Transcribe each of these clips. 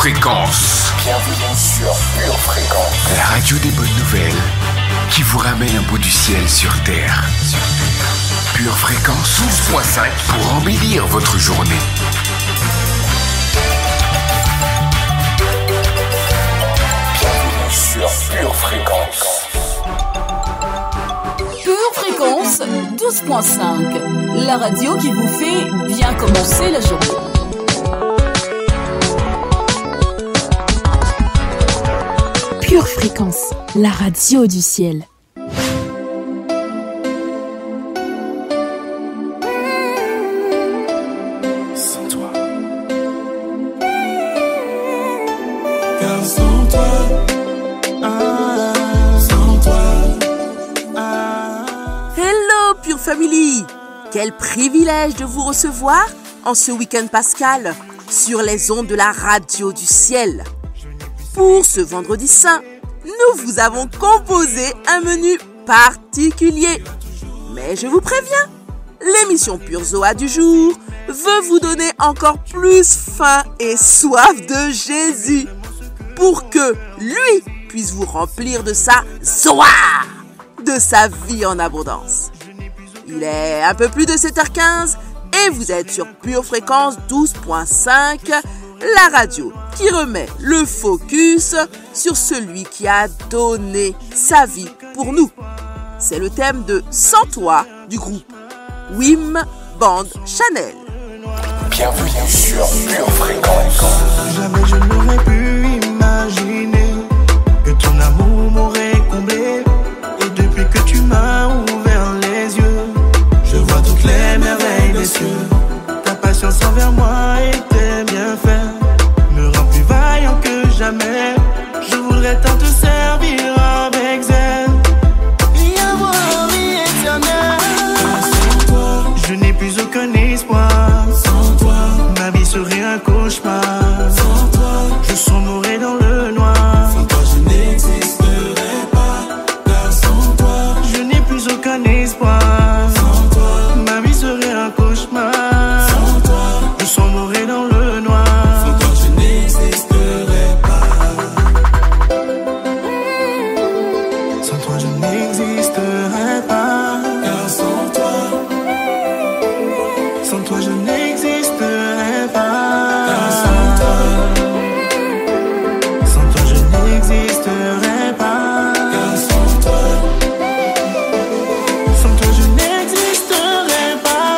Fréquence. Bienvenue sur Pure Fréquence. La radio des bonnes nouvelles qui vous ramène un bout du ciel sur Terre. Pure Fréquence 12.5 pour embellir votre journée. Bienvenue sur Pure Fréquence. Pure Fréquence 12.5, la radio qui vous fait bien commencer la journée. Pure Fréquence, la radio du ciel. Sans toi, car sans toi, sans toi. Hello Pure Family! Quel privilège de vous recevoir en ce week-end pascal sur les ondes de la radio du ciel. Pour ce vendredi saint, nous vous avons composé un menu particulier. Mais je vous préviens, l'émission Pure Zoa du jour veut vous donner encore plus faim et soif de Jésus pour que lui puisse vous remplir de sa Zoa, de sa vie en abondance. Il est un peu plus de 7h15 et vous êtes sur Pure Fréquence 12.5, la radio qui remet le focus sur celui qui a donné sa vie pour nous. C'est le thème de Sans toi du groupe Wim Band Chanel. Bienvenue sur Pure Fréquence. Jamais je n'aurais pu imaginer que ton amour m'aurait comblé. Et depuis que tu m'as ouvert les yeux, je vois toutes les merveilles des cieux. Ta patience envers moi était bien faite, me rend plus vaillant que jamais. Je voudrais tant te servir avec zèle et avoir vie éternelle. Sans toi, je n'ai plus aucun espoir. Sans toi, ma vie serait un cauchemar. Sans toi, je sombrerais dans le noir. Sans toi, je n'existerais pas. Car sans toi, je n'ai plus aucun espoir. Sans toi, ma vie serait un cauchemar. Sans toi, je sombrerais dans le noir. Sans toi, je n'existerais pas. Sans toi, je n'existerais pas. Car sans toi, sans toi, je n'existerais pas. Car sans toi, sans toi, je n'existerais pas. Car sans toi, sans toi, je n'existerais pas.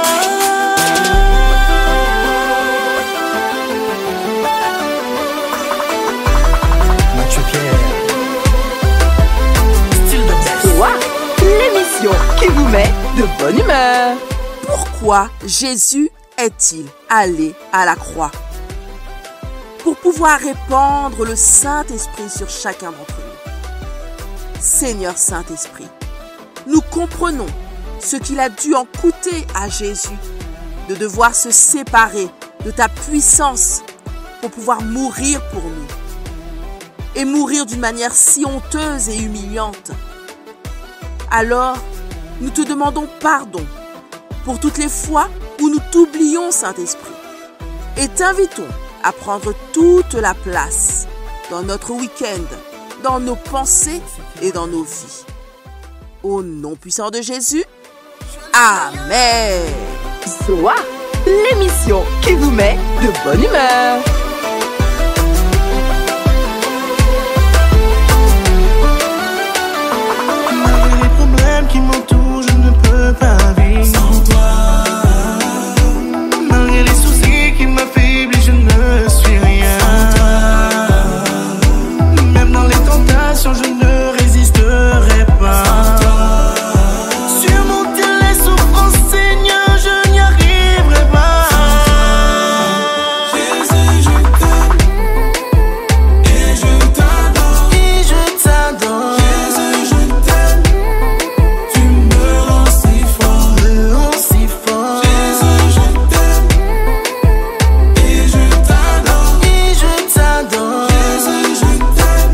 Mathieu Pierre, style de best. Zoa, l'émission qui vous met de bonne humeur. Pourquoi Jésus est-il allé à la croix? Pour pouvoir répandre le Saint-Esprit sur chacun d'entre nous. Seigneur Saint-Esprit, nous comprenons ce qu'il a dû en coûter à Jésus de devoir se séparer de ta puissance pour pouvoir mourir pour nous. Et mourir d'une manière si honteuse et humiliante. Alors, nous te demandons pardon pour toutes les fois où nous t'oublions, Saint-Esprit, et t'invitons à prendre toute la place dans notre week-end, dans nos pensées et dans nos vies. Au nom puissant de Jésus, Amen. Zoa, l'émission qui vous met de bonne humeur. Malgré les problèmes qui m'entourent, je ne peux pas vivre sans toi. Malgré les soucis qui m'affaiblissent, je ne suis rien sans toi. Même dans les tentations, je ne résisterai pas sans toi. Surmonter les souffrances, Seigneur, je n'y arriverai pas. Jésus, je t'aime et je t'adore. Et je t'adore. Jésus, je t'aime. Tu me rends si fort, me rends si fort. Jésus, je t'aime et je t'adore. Et je t'adore. Jésus, je t'aime.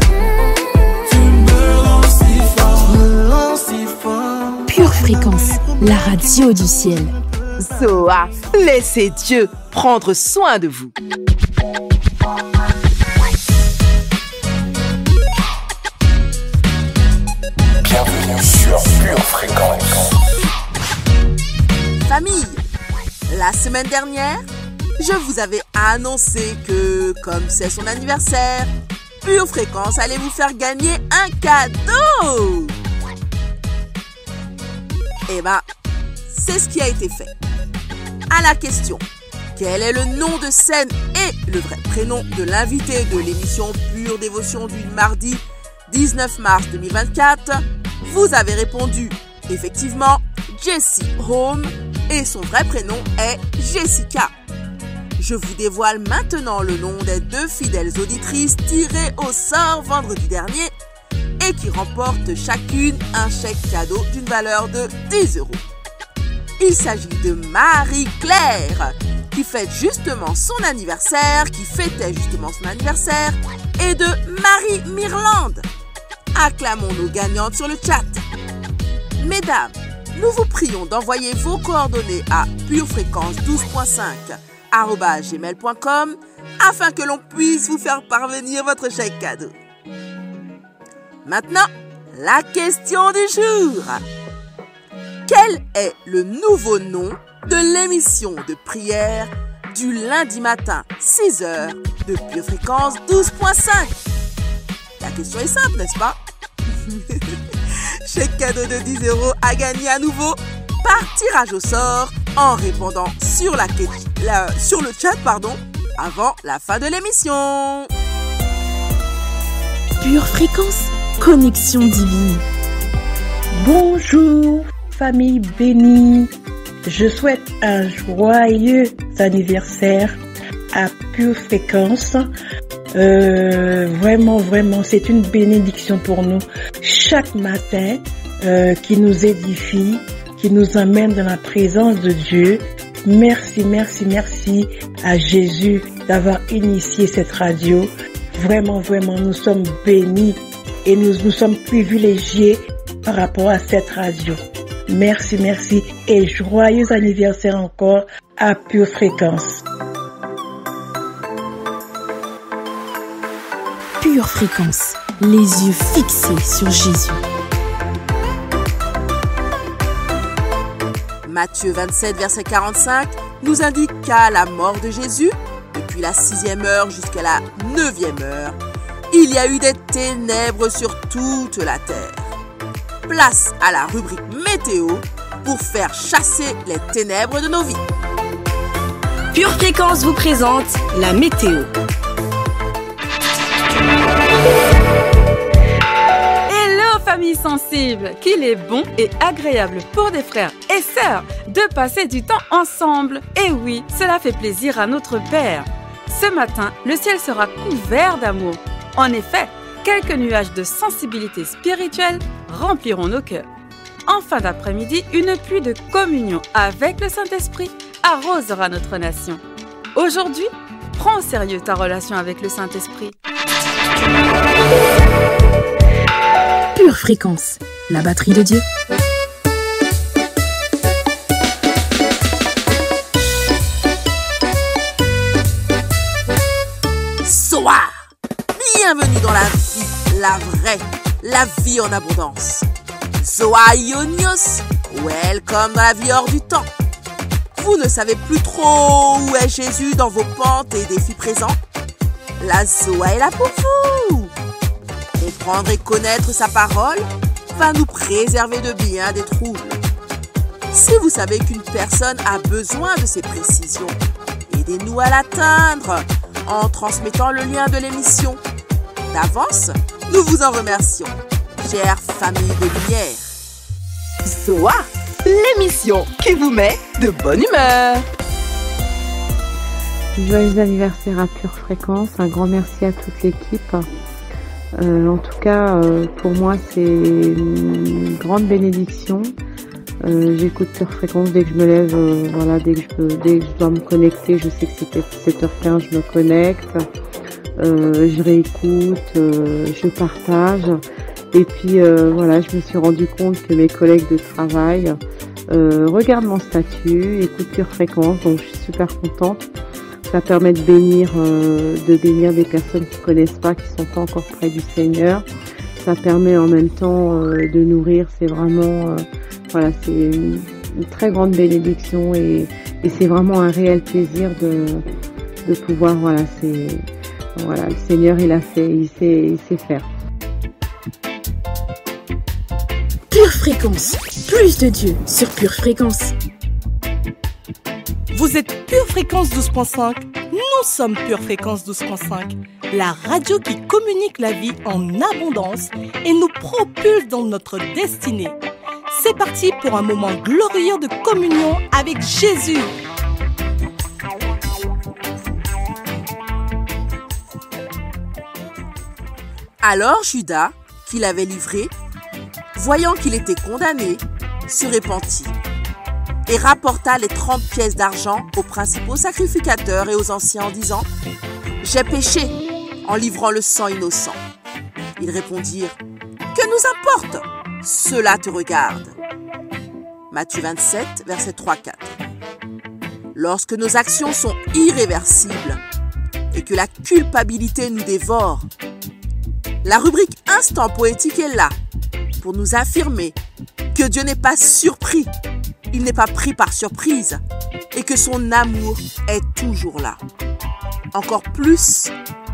Tu me rends si fort, me rends si fort. Pure Fréquence, la radio du ciel. Zoa, laissez Dieu prendre soin de vous. Bienvenue sur Pure Fréquence. Famille, la semaine dernière, je vous avais annoncé que, comme c'est son anniversaire, Pure Fréquence allait vous faire gagner un cadeau. Eh ben, c'est ce qui a été fait. À la question, quel est le nom de scène et le vrai prénom de l'invité de l'émission Pure Dévotion du mardi 19 mars 2024, vous avez répondu effectivement Jessie Home et son vrai prénom est Jessica. Je vous dévoile maintenant le nom des 2 fidèles auditrices tirées au sort vendredi dernier et qui remportent chacune un chèque cadeau d'une valeur de 10 €. Il s'agit de Marie-Claire qui fête justement son anniversaire, et de Marie Mirlande. Acclamons nos gagnantes sur le chat. Mesdames, nous vous prions d'envoyer vos coordonnées à purefréquence12.5@gmail.com afin que l'on puisse vous faire parvenir votre chèque cadeau. Maintenant, la question du jour. Quel est le nouveau nom de l'émission de prière du lundi matin 6h de Pure Fréquence 12.5? La question est simple, n'est-ce pas? Chèque cadeau de 10 € à gagner à nouveau par tirage au sort en répondant sur le chat avant la fin de l'émission. Pure Fréquence, connexion divine. Bonjour, famille bénie. Je souhaite un joyeux anniversaire à Pure Fréquence. Vraiment, c'est une bénédiction pour nous chaque matin qui nous édifie, qui nous amène dans la présence de Dieu. Merci à Jésus d'avoir initié cette radio. Vraiment, nous sommes bénis et nous sommes privilégiés par rapport à cette radio. Merci et joyeux anniversaire encore à Pure Fréquence. Pure Fréquence, les yeux fixés sur Jésus. Matthieu 27, verset 45 nous indique qu'à la mort de Jésus, depuis la 6e heure jusqu'à la 9e heure, il y a eu des ténèbres sur toute la terre. Place à la rubrique météo pour faire chasser les ténèbres de nos vies. Pure Fréquence vous présente la météo. Hello famille sensible, qu'il est bon et agréable pour des frères et sœurs de passer du temps ensemble. Et oui, cela fait plaisir à notre Père. Ce matin, le ciel sera couvert d'amour. En effet, quelques nuages de sensibilité spirituelle rempliront nos cœurs. En fin d'après-midi, une pluie de communion avec le Saint-Esprit arrosera notre nation. Aujourd'hui, prends au sérieux ta relation avec le Saint-Esprit. Pure Fréquence, la batterie de Dieu. Soir, bienvenue dans la vie, la vraie, la vie en abondance. Zoaionios, welcome dans la vie hors du temps. Vous ne savez plus trop où est Jésus dans vos pentes et défis présents? La Zoa est là pour vous. Comprendre et connaître sa parole va nous préserver de bien des troubles. Si vous savez qu'une personne a besoin de ces précisions, aidez-nous à l'atteindre en transmettant le lien de l'émission. D'avance, nous vous en remercions, chère famille de lumière. Zoa, l'émission qui vous met de bonne humeur. Joyeux anniversaire à Pure Fréquence, un grand merci à toute l'équipe. En tout cas, pour moi, c'est une grande bénédiction. J'écoute Pure Fréquence dès que je me lève, dès que je dois me connecter, je sais que c'était 7h15, je me connecte, je réécoute, je partage. Et puis je me suis rendu compte que mes collègues de travail regardent mon statut, écoutent Pure Fréquence, donc je suis super contente. Ça permet de bénir des personnes qui ne connaissent pas, qui ne sont pas encore près du Seigneur. ça permet en même temps de nourrir. C'est vraiment, voilà, c'est une très grande bénédiction et c'est vraiment un réel plaisir de pouvoir, voilà, le Seigneur il a fait, il sait faire. Pure Fréquence, plus de Dieu sur Pure Fréquence. Vous êtes Pure Fréquence 12.5, nous sommes Pure Fréquence 12.5, la radio qui communique la vie en abondance et nous propulse dans notre destinée. C'est parti pour un moment glorieux de communion avec Jésus. Alors Judas, qui l'avait livré, voyant qu'il était condamné, se repentit et rapporta les 30 pièces d'argent aux principaux sacrificateurs et aux anciens en disant « J'ai péché en livrant le sang innocent. » Ils répondirent « Que nous importe ? Cela te regarde. » Matthieu 27, versets 3-4. Lorsque nos actions sont irréversibles et que la culpabilité nous dévore, la rubrique Instant poétique est là pour nous affirmer que Dieu n'est pas surpris, il n'est pas pris par surprise et que son amour est toujours là. Encore plus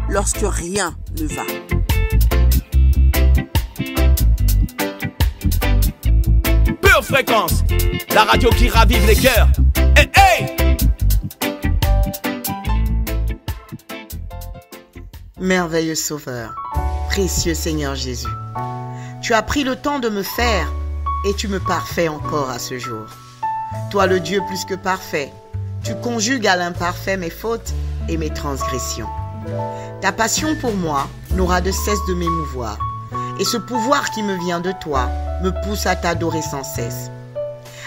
lorsque rien ne va. Pure Fréquence, la radio qui ravive les cœurs. Hey, hey! Merveilleux Sauveur, précieux Seigneur Jésus, tu as pris le temps de me faire et tu me parfais encore à ce jour. Toi le Dieu plus que parfait, tu conjugues à l'imparfait mes fautes et mes transgressions. Ta passion pour moi n'aura de cesse de m'émouvoir et ce pouvoir qui me vient de toi me pousse à t'adorer sans cesse.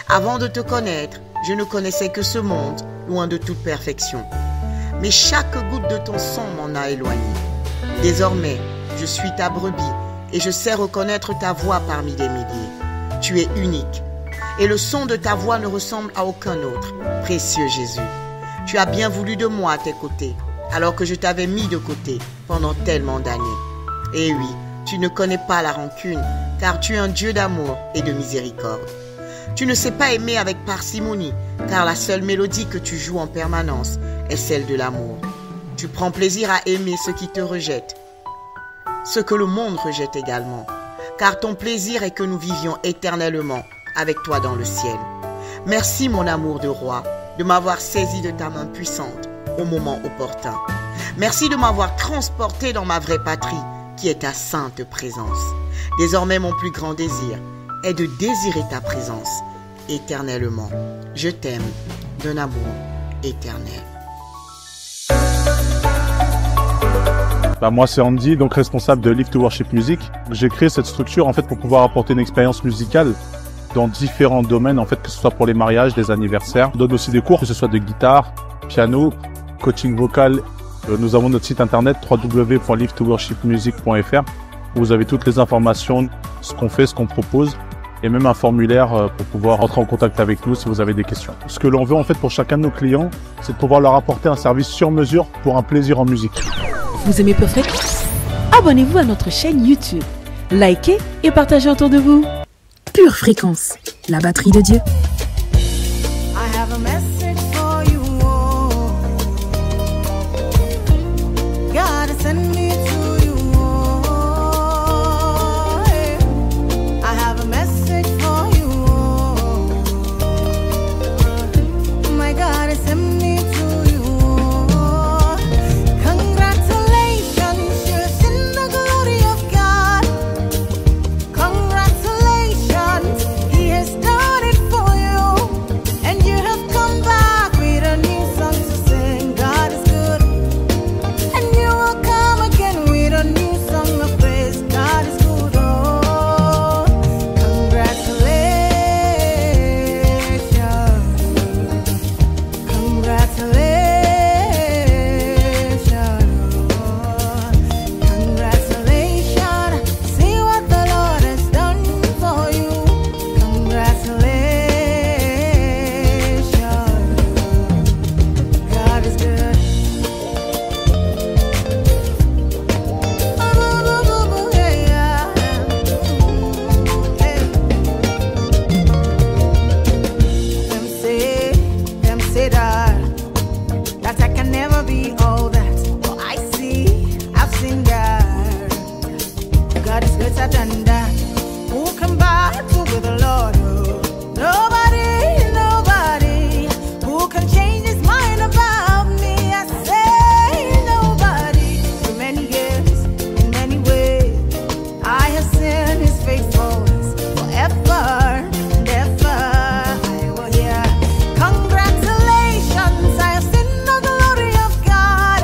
Avant de te connaître, je ne connaissais que ce monde, loin de toute perfection. Mais chaque goutte de ton sang m'en a éloigné. Désormais, je suis ta brebis et je sais reconnaître ta voix parmi des milliers. Tu es unique et le son de ta voix ne ressemble à aucun autre. Précieux Jésus, tu as bien voulu de moi à tes côtés, alors que je t'avais mis de côté pendant tellement d'années. Et oui, tu ne connais pas la rancune, car tu es un Dieu d'amour et de miséricorde. Tu ne sais pas aimer avec parcimonie, car la seule mélodie que tu joues en permanence est celle de l'amour. Tu prends plaisir à aimer ceux qui te rejettent, ce que le monde rejette également, car ton plaisir est que nous vivions éternellement avec toi dans le ciel. Merci mon amour de roi, de m'avoir saisi de ta main puissante au moment opportun. Merci de m'avoir transporté dans ma vraie patrie, qui est ta sainte présence. Désormais mon plus grand désir est de désirer ta présence éternellement. Je t'aime d'un amour éternel. Moi c'est Andy, donc responsable de Live to Worship Music. J'ai créé cette structure en fait pour pouvoir apporter une expérience musicale dans différents domaines, en fait, que ce soit pour les mariages, les anniversaires. On donne aussi des cours, que ce soit de guitare, piano, coaching vocal. Nous avons notre site internet www.livetoworshipmusic.fr où vous avez toutes les informations, ce qu'on fait, ce qu'on propose et même un formulaire pour pouvoir rentrer en contact avec nous si vous avez des questions. Ce que l'on veut en fait pour chacun de nos clients, c'est de pouvoir leur apporter un service sur mesure pour un plaisir en musique. Vous aimez Pure Fréquence? Abonnez-vous à notre chaîne YouTube, likez et partagez autour de vous. Pure Fréquence, la batterie de Dieu. Congratulations, he has done it for you. than that. Who can battle with the Lord? Nobody, nobody. Who can change his mind about me? I say nobody. For many years, in many ways, I have seen his faithfulness forever and ever. I will hear congratulations. I have seen the glory of God.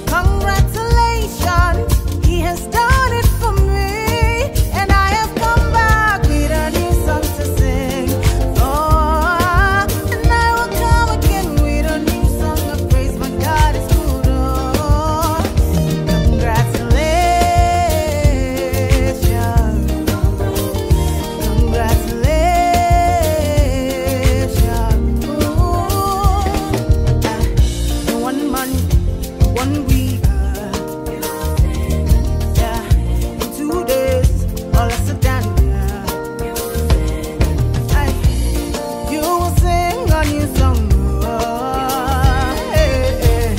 Congratulations, he has done it for me, and I have come back with a new song to sing. Oh, and I will come again with a new song of praise. My God is good. Oh, congratulations, congratulations. Ooh, in 1 month, 1 week, yeah, in 2 days, all is done. Hey, you will sing a new song. Hey, hey.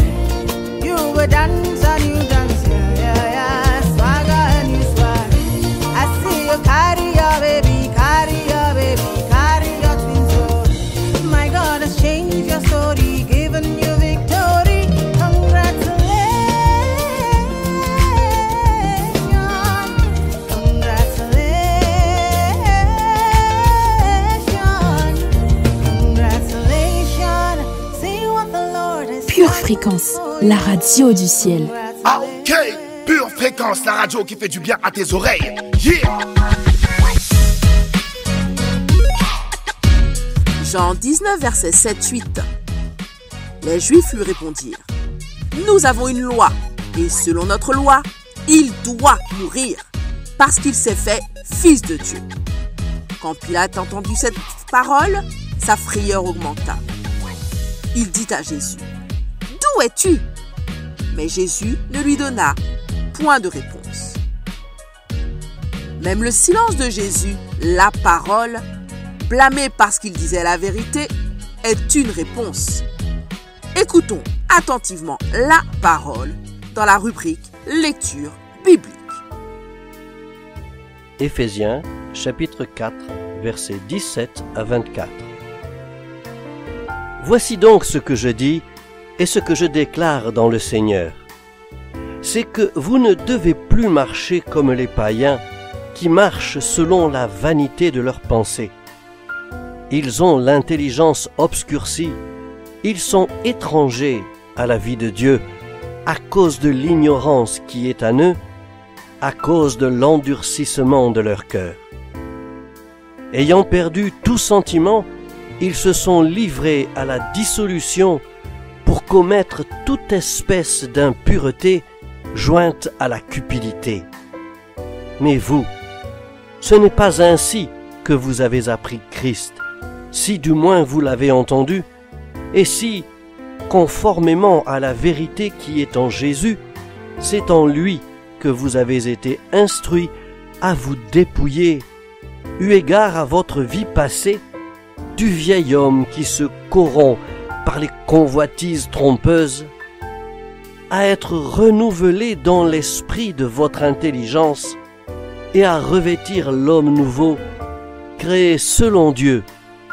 You will dance a new dance. Yeah. Swag a new swag. I see you carry your baby, carry your twin soul. My God has changed your story, given you victory. Congratulations, congratulations. See what the Lord has Pure Fréquence, la radio du ciel. Ah, ok, Pure Fréquence, la radio qui fait du bien à tes oreilles. Yeah. Jean 19, versets 7-8. Les Juifs lui répondirent: Nous avons une loi, et selon notre loi, il doit mourir, parce qu'il s'est fait fils de Dieu. Quand Pilate entendit cette parole, sa frayeur augmenta. Il dit à Jésus: D'où es-tu? Mais Jésus ne lui donna point de réponse. Même le silence de Jésus, la parole, blâmé parce qu'il disait la vérité, est une réponse. Écoutons attentivement la parole dans la rubrique Lecture biblique. Éphésiens, chapitre 4, versets 17 à 24. Voici donc ce que je dis et ce que je déclare dans le Seigneur. C'est que vous ne devez plus marcher comme les païens qui marchent selon la vanité de leurs pensées. Ils ont l'intelligence obscurcie, ils sont étrangers à la vie de Dieu à cause de l'ignorance qui est en eux, à cause de l'endurcissement de leur cœur. Ayant perdu tout sentiment, ils se sont livrés à la dissolution pour commettre toute espèce d'impureté jointe à la cupidité. Mais vous, ce n'est pas ainsi que vous avez appris Christ, si du moins vous l'avez entendu, et si, conformément à la vérité qui est en Jésus, c'est en lui que vous avez été instruits à vous dépouiller, eu égard à votre vie passée, du vieil homme qui se corrompt par les convoitises trompeuses, à être renouvelé dans l'esprit de votre intelligence et à revêtir l'homme nouveau, créé selon Dieu,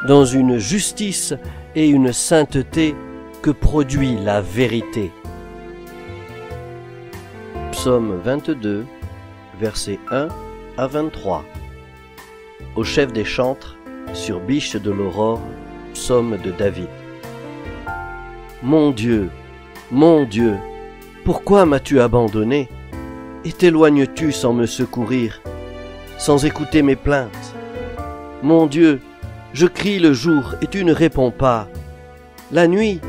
dans une justice et une sainteté que produit la vérité. Psaume 22, versets 1 à 23. Au chef des chantres, sur Biche de l'Aurore, psaume de David. Mon Dieu, pourquoi m'as-tu abandonné? Et t'éloignes-tu sans me secourir, sans écouter mes plaintes? Mon Dieu, je crie le jour et tu ne réponds pas, la nuit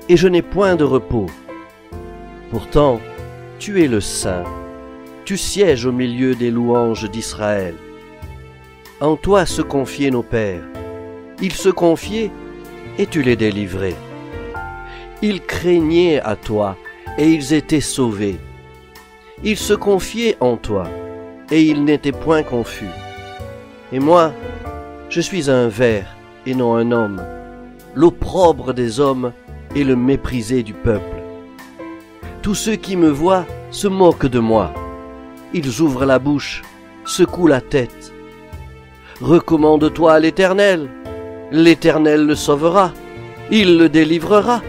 et je n'ai point de repos. Pourtant, tu es le Saint, tu sièges au milieu des louanges d'Israël. En toi se confiaient nos pères, ils se confiaient et tu les délivrais. Ils craignaient à toi et ils étaient sauvés. Ils se confiaient en toi et ils n'étaient point confus. Et moi, je suis un ver et non un homme, l'opprobre des hommes et le méprisé du peuple. Tous ceux qui me voient se moquent de moi. Ils ouvrent la bouche secoue la tête. Recommande-toi à l'Éternel. L'Éternel le sauvera. Il le délivrera.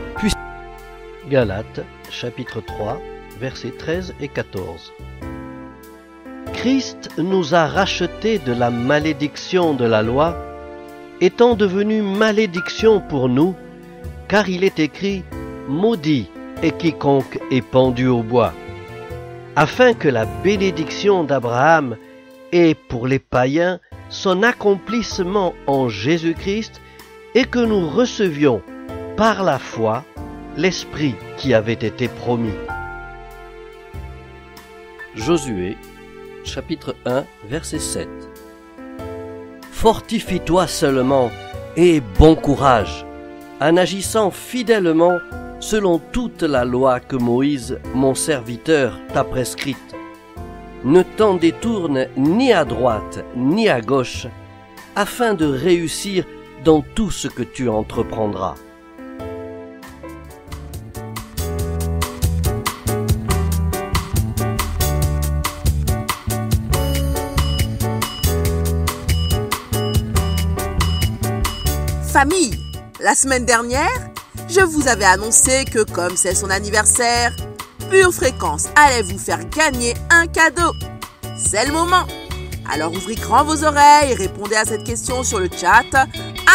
Galates, chapitre 3, versets 13 et 14. Christ nous a rachetés de la malédiction de la loi, étant devenu malédiction pour nous, car il est écrit « Maudit est quiconque est pendu au bois », afin que la bénédiction d'Abraham ait pour les païens son accomplissement en Jésus-Christ et que nous recevions par la foi l'Esprit qui avait été promis. Josué, chapitre 1, verset 7. Fortifie-toi seulement et bon courage, en agissant fidèlement selon toute la loi que Moïse, mon serviteur, t'a prescrite. Ne t'en détourne ni à droite ni à gauche, afin de réussir dans tout ce que tu entreprendras. Famille, la semaine dernière, je vous avais annoncé que comme c'est son anniversaire, Pure Fréquence allait vous faire gagner un cadeau. C'est le moment. Alors ouvrez grand vos oreilles et répondez à cette question sur le chat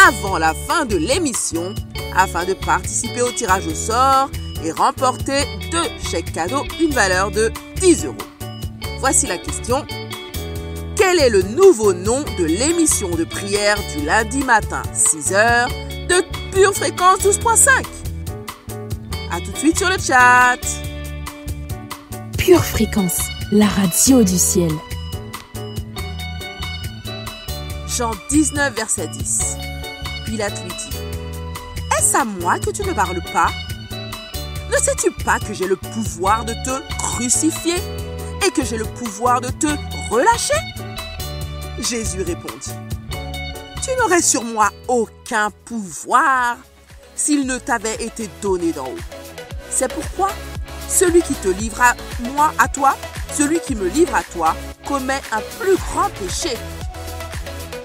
avant la fin de l'émission afin de participer au tirage au sort et remporter 2 chèques cadeaux d'une valeur de 10 €. Voici la question. Quel est le nouveau nom de l'émission de prière du lundi matin 6h de Pure Fréquence 12.5? A tout de suite sur le chat. Pure Fréquence, la radio du ciel. Jean 19, verset 10. Pilate lui dit: Est-ce à moi que tu ne parles pas? Ne sais-tu pas que j'ai le pouvoir de te crucifier et que j'ai le pouvoir de te relâcher? Jésus répondit: Tu n'aurais sur moi aucun pouvoir s'il ne t'avait été donné d'en haut. C'est pourquoi celui qui te livre à toi, celui qui me livre à toi, commet un plus grand péché.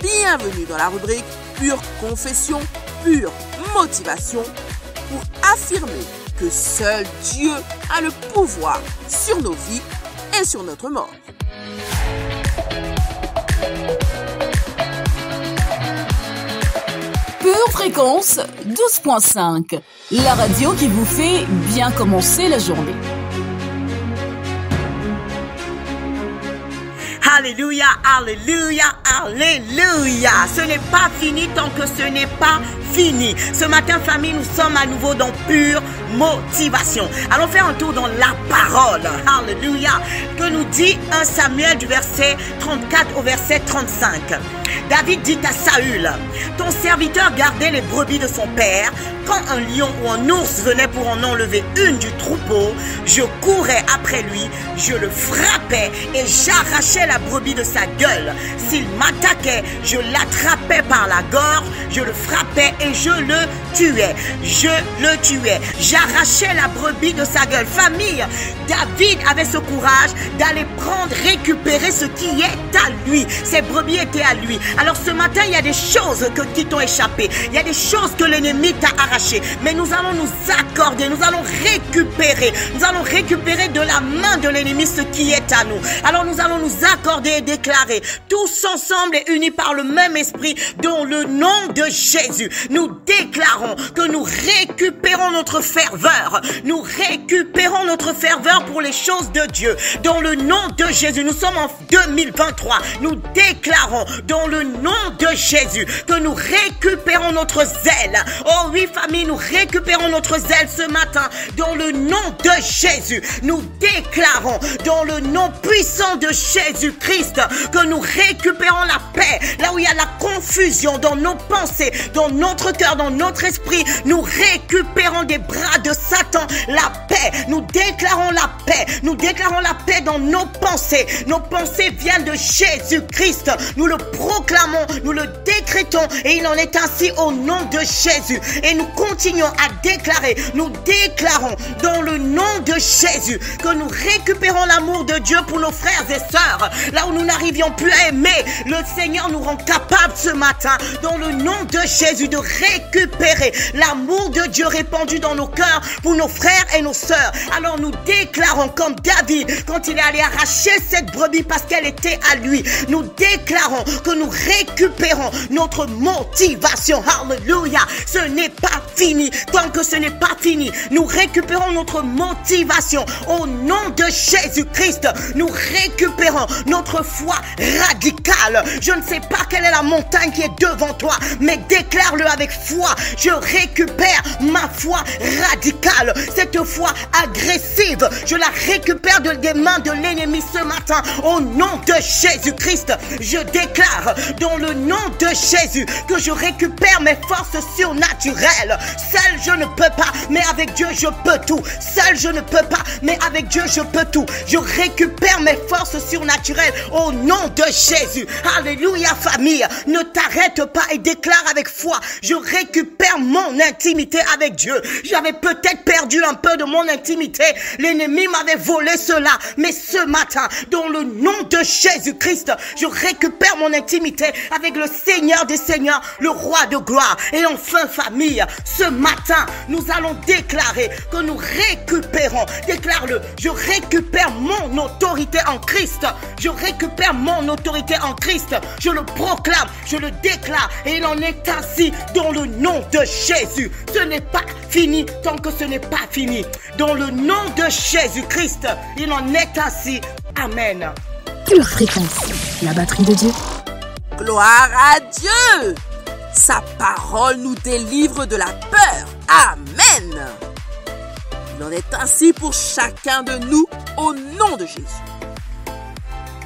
Bienvenue dans la rubrique Pure Confession, Pure Motivation, pour affirmer que seul Dieu a le pouvoir sur nos vies et sur notre mort. Pure Fréquence 12.5, la radio qui vous fait bien commencer la journée. Alléluia, alléluia, alléluia. Ce n'est pas fini tant que ce n'est pas fini. Ce matin, famille, nous sommes à nouveau dans Pure Motivation. Allons faire un tour dans la parole. Alléluia. Que nous dit 1 Samuel du verset 34 au verset 35. David dit à Saül: Ton serviteur gardait les brebis de son père. Quand un lion ou un ours venait pour en enlever une du troupeau, je courais après lui, je le frappais et j'arrachais la brebis de sa gueule. S'il m'attaquait, je l'attrapais par la gorge, je le frappais et je le tuais. Je le tuais. J'arrachais la brebis de sa gueule. Famille, David avait ce courage d'aller prendre, récupérer ce qui est à lui. Ses brebis étaient à lui. Alors ce matin, il y a des choses qui t'ont échappé. Il y a des choses que l'ennemi t'a arrachées. Mais nous allons nous accorder, nous allons récupérer de la main de l'ennemi ce qui est à nous. Alors nous allons nous accorder et déclarer, tous ensemble et unis par le même esprit, dans le nom de Jésus. Nous déclarons que nous récupérons notre ferveur. Nous récupérons notre ferveur pour les choses de Dieu. Dans le nom de Jésus, nous sommes en 2023. Nous déclarons dans le nom de Jésus que nous récupérons notre zèle. Oh oui, famille, nous récupérons notre zèle ce matin. Dans le nom de Jésus, nous déclarons dans le nom puissant de Jésus-Christ que nous récupérons la paix. Là où il y a la confusion dans nos pensées, dans notre cœur, dans notre esprit, nous récupérons des bras de Satan la paix paix. Nous déclarons la paix. Nous déclarons la paix dans nos pensées. Nos pensées viennent de Jésus-Christ. Nous le proclamons, nous le décrétons et il en est ainsi au nom de Jésus. Et nous continuons à déclarer, nous déclarons dans le nom de Jésus que nous récupérons l'amour de Dieu pour nos frères et sœurs. Là où nous n'arrivions plus à aimer, le Seigneur nous rend capable ce matin, dans le nom de Jésus, de récupérer l'amour de Dieu répandu dans nos cœurs pour nos frères et nos sœurs. Alors nous déclarons comme David, quand il est allé arracher cette brebis parce qu'elle était à lui, nous déclarons que nous récupérons notre motivation. Alléluia. Ce n'est pas fini. Tant que ce n'est pas fini, nous récupérons notre motivation. Au nom de Jésus-Christ, nous récupérons notre foi radicale. Je ne sais pas quelle est la montagne qui est devant toi, mais déclare-le avec foi. Je récupère ma foi radicale. Cette foi agressive, je la récupère des mains de l'ennemi ce matin. Au nom de Jésus-Christ, je déclare dans le nom de Jésus que je récupère mes forces surnaturelles. Seul je ne peux pas, mais avec Dieu je peux tout. Seul je ne peux pas, mais avec Dieu je peux tout. Je récupère mes forces surnaturelles au nom de Jésus. Alléluia famille, ne t'arrête pas et déclare avec foi. Je récupère mon intimité avec Dieu. J'avais peut-être perdu un peu de mon intimité. L'ennemi m'avait volé cela. Mais ce matin, dans le nom de Jésus-Christ, je récupère mon intimité avec le Seigneur des Seigneurs, le Roi de gloire. Et enfin famille, ce matin, nous allons déclarer que nous récupérons. Déclare-le. Je récupère mon autorité en Christ. Je récupère mon autorité en Christ. Je le proclame, je le déclare. Et il en est ainsi dans le nom de Jésus. Ce n'est pas fini tant que ce n'est pas fini. Dans le nom de Jésus-Christ, il en est ainsi. Amen. Pure fréquence, la batterie de Dieu. Gloire à Dieu. Sa parole nous délivre de la peur. Amen. Il en est ainsi pour chacun de nous au nom de Jésus.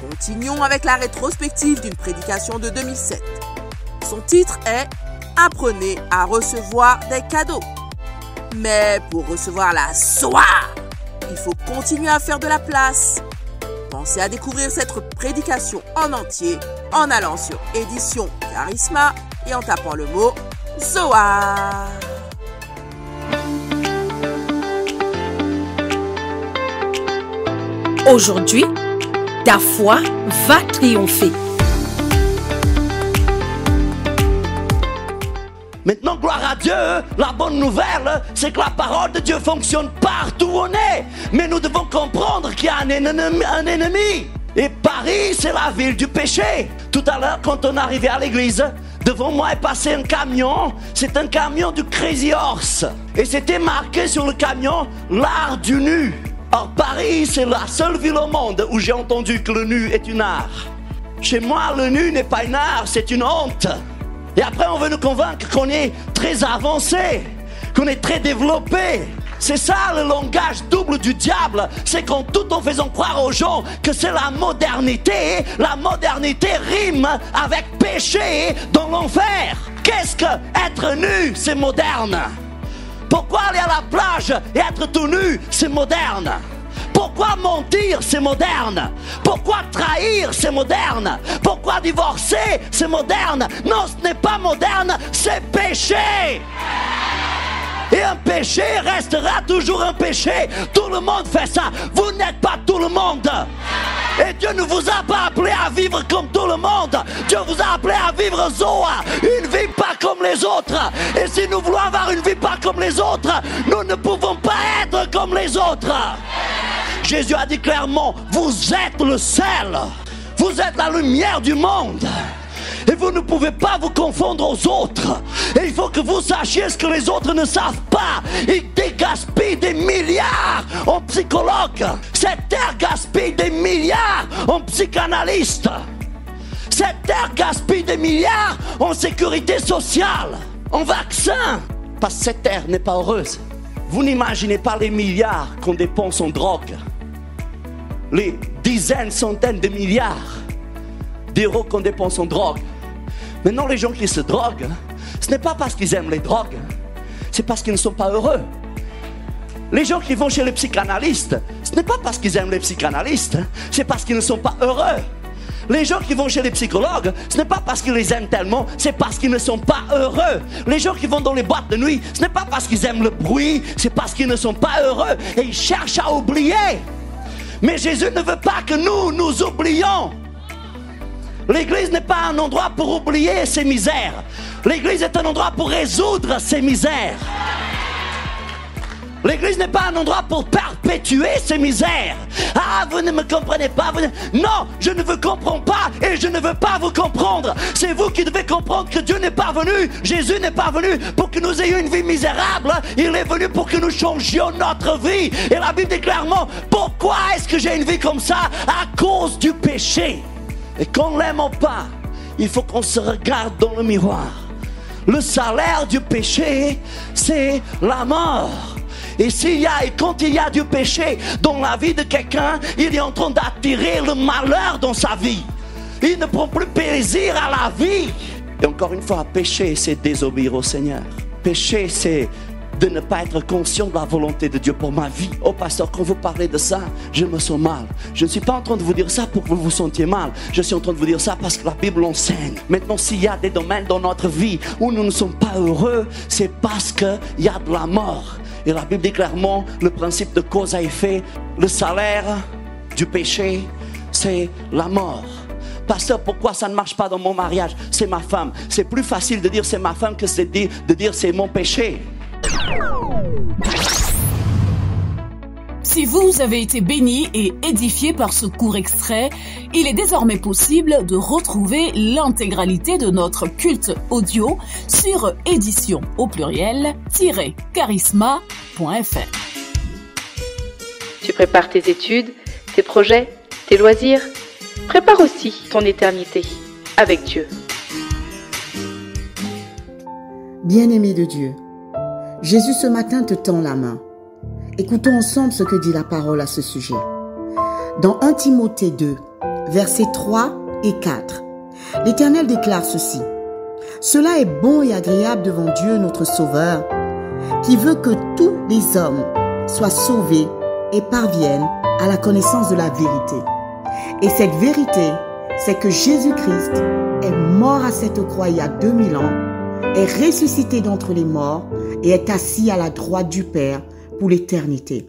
Continuons avec la rétrospective d'une prédication de 2007. Son titre est « Apprenez à recevoir des cadeaux ». Mais pour recevoir la soie, il faut continuer à faire de la place. Pensez à découvrir cette prédication en entier en allant sur Édition Charisma et en tapant le mot Zoar. Aujourd'hui, ta foi va triompher. Maintenant, gloire à Dieu, la bonne nouvelle, c'est que la parole de Dieu fonctionne partout où on est. Mais nous devons comprendre qu'il y a un ennemi. Et Paris, c'est la ville du péché. Tout à l'heure, quand on arrivait à l'église, devant moi est passé un camion. C'est un camion du Crazy Horse. Et c'était marqué sur le camion, l'art du nu. Or, Paris, c'est la seule ville au monde où j'ai entendu que le nu est une art. Chez moi, le nu n'est pas une art, c'est une honte. Et après, on veut nous convaincre qu'on est très avancé, qu'on est très développé. C'est ça le langage double du diable. C'est qu'en tout en faisant croire aux gens que c'est la modernité. La modernité rime avec péché dans l'enfer. Qu'est-ce que être nu, c'est moderne? Pourquoi aller à la plage et être tout nu, c'est moderne? Pourquoi mentir, c'est moderne? Pourquoi trahir, c'est moderne? Pourquoi divorcer, c'est moderne? Non, ce n'est pas moderne, c'est péché. Et un péché restera toujours un péché. Tout le monde fait ça. Vous n'êtes pas tout le monde. Et Dieu ne vous a pas appelé à vivre comme tout le monde. Dieu vous a appelé à vivre Zoa, une vie pas comme les autres. Et si nous voulons avoir une vie pas comme les autres, nous ne pouvons pas être comme les autres. Jésus a dit clairement, vous êtes le sel. Vous êtes la lumière du monde. Et vous ne pouvez pas vous confondre aux autres. Et il faut que vous sachiez ce que les autres ne savent pas. Ils gaspillent des milliards en psychologues. Cette terre gaspille des milliards en psychanalystes. Cette terre gaspille des milliards en sécurité sociale, en vaccins. Parce que cette terre n'est pas heureuse. Vous n'imaginez pas les milliards qu'on dépense en drogue. Les dizaines, centaines de milliards d'euros qu'on dépense en drogue. Maintenant, les gens qui se droguent, ce n'est pas parce qu'ils aiment les drogues, c'est parce qu'ils ne sont pas heureux. Les gens qui vont chez les psychanalystes, ce n'est pas parce qu'ils aiment les psychanalystes, c'est parce qu'ils ne sont pas heureux. Les gens qui vont chez les psychologues, ce n'est pas parce qu'ils les aiment tellement, c'est parce qu'ils ne sont pas heureux. Les gens qui vont dans les boîtes de nuit, ce n'est pas parce qu'ils aiment le bruit, c'est parce qu'ils ne sont pas heureux et ils cherchent à oublier. Mais Jésus ne veut pas que nous oublions. L'église n'est pas un endroit pour oublier ses misères. L'église est un endroit pour résoudre ses misères. L'église n'est pas un endroit pour perpétuer ses misères. Ah, vous ne me comprenez pas. Non, je ne vous comprends pas et je ne veux pas vous comprendre. C'est vous qui devez comprendre que Dieu n'est pas venu, Jésus n'est pas venu pour que nous ayons une vie misérable. Il est venu pour que nous changions notre vie. Et la Bible dit clairement, pourquoi est-ce que j'ai une vie comme ça? À cause du péché. Et qu'on ne l'aime pas, il faut qu'on se regarde dans le miroir. Le salaire du péché, c'est la mort. Et quand il y a du péché dans la vie de quelqu'un, il est en train d'attirer le malheur dans sa vie. Il ne prend plus plaisir à la vie. Et encore une fois, péché, c'est désobéir au Seigneur. Péché, c'est de ne pas être conscient de la volonté de Dieu pour ma vie. Oh pasteur, quand vous parlez de ça, je me sens mal. Je ne suis pas en train de vous dire ça pour que vous vous sentiez mal. Je suis en train de vous dire ça parce que la Bible l'enseigne. Maintenant, s'il y a des domaines dans notre vie où nous ne sommes pas heureux, c'est parce qu'il y a de la mort. Et la Bible dit clairement le principe de cause à effet. Le salaire du péché, c'est la mort. Pasteur, pourquoi ça ne marche pas dans mon mariage? C'est ma femme. C'est plus facile de dire c'est ma femme que de dire c'est mon péché. Si vous avez été béni et édifié par ce court extrait, il est désormais possible de retrouver l'intégralité de notre culte audio sur édition au pluriel-charisma.fr. Tu prépares tes études, tes projets, tes loisirs. Prépare aussi ton éternité avec Dieu. Bien-aimé de Dieu, Jésus ce matin te tend la main. Écoutons ensemble ce que dit la parole à ce sujet. Dans 1 Timothée 2, versets 3 et 4, l'Éternel déclare ceci. « Cela est bon et agréable devant Dieu notre Sauveur, qui veut que tous les hommes soient sauvés et parviennent à la connaissance de la vérité. Et cette vérité, c'est que Jésus-Christ est mort à cette croix il y a 2000 ans, est ressuscité d'entre les morts et est assis à la droite du Père pour l'éternité.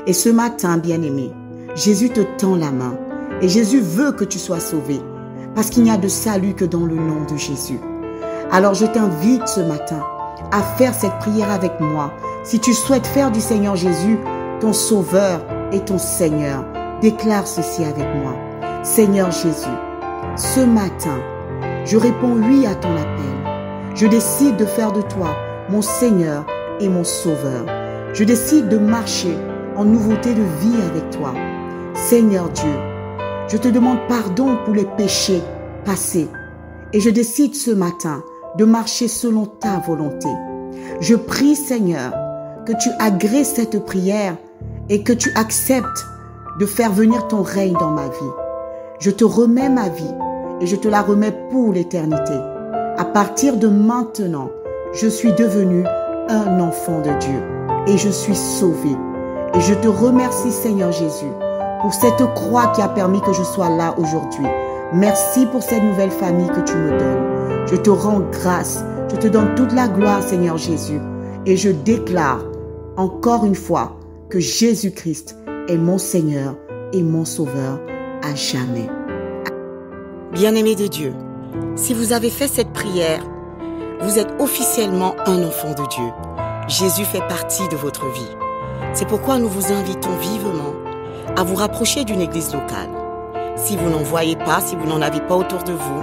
Et ce matin, bien-aimé, Jésus te tend la main et Jésus veut que tu sois sauvé parce qu'il n'y a de salut que dans le nom de Jésus. Alors je t'invite ce matin à faire cette prière avec moi. Si tu souhaites faire du Seigneur Jésus ton Sauveur et ton Seigneur, déclare ceci avec moi. Seigneur Jésus, ce matin, je réponds oui à ton appel. Je décide de faire de toi mon Seigneur et mon Sauveur. Je décide de marcher en nouveauté de vie avec toi. Seigneur Dieu, je te demande pardon pour les péchés passés et je décide ce matin de marcher selon ta volonté. Je prie, Seigneur, que tu agrées cette prière et que tu acceptes de faire venir ton règne dans ma vie. Je te remets ma vie et je te la remets pour l'éternité. À partir de maintenant, je suis devenu un enfant de Dieu et je suis sauvé. Et je te remercie, Seigneur Jésus, pour cette croix qui a permis que je sois là aujourd'hui. Merci pour cette nouvelle famille que tu me donnes. Je te rends grâce. Je te donne toute la gloire, Seigneur Jésus. Et je déclare encore une fois que Jésus-Christ est mon Seigneur et mon Sauveur à jamais. Bien-aimés de Dieu, si vous avez fait cette prière, vous êtes officiellement un enfant de Dieu. Jésus fait partie de votre vie. C'est pourquoi nous vous invitons vivement à vous rapprocher d'une église locale. Si vous n'en voyez pas, si vous n'en avez pas autour de vous,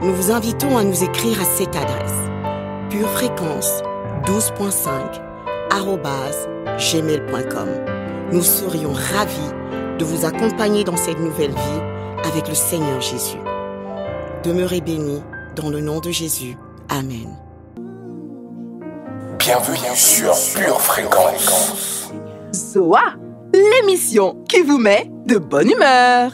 nous vous invitons à nous écrire à cette adresse purefréquence12.5@gmail.com. Nous serions ravis de vous accompagner dans cette nouvelle vie avec le Seigneur Jésus. Demeurez bénis dans le nom de Jésus. Amen. Bienvenue sur Pure Fréquence. Zoa, l'émission qui vous met de bonne humeur.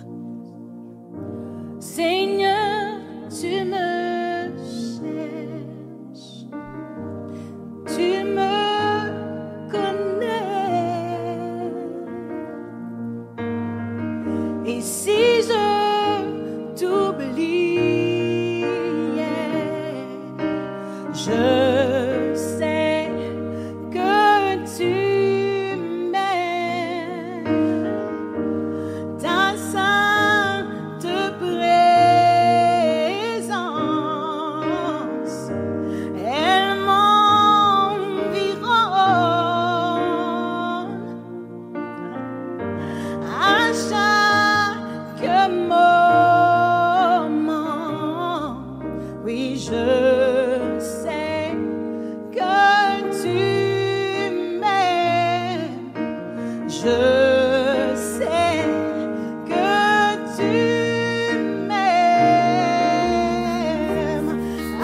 Seigneur, tu me cherches, tu me connais. Et si je t'oubliais, je sais que tu m'aimes. Ta sainte présence, elle m'environne à chaque moment. Oui, je sais que tu m'aimes. Je sais que tu m'aimes.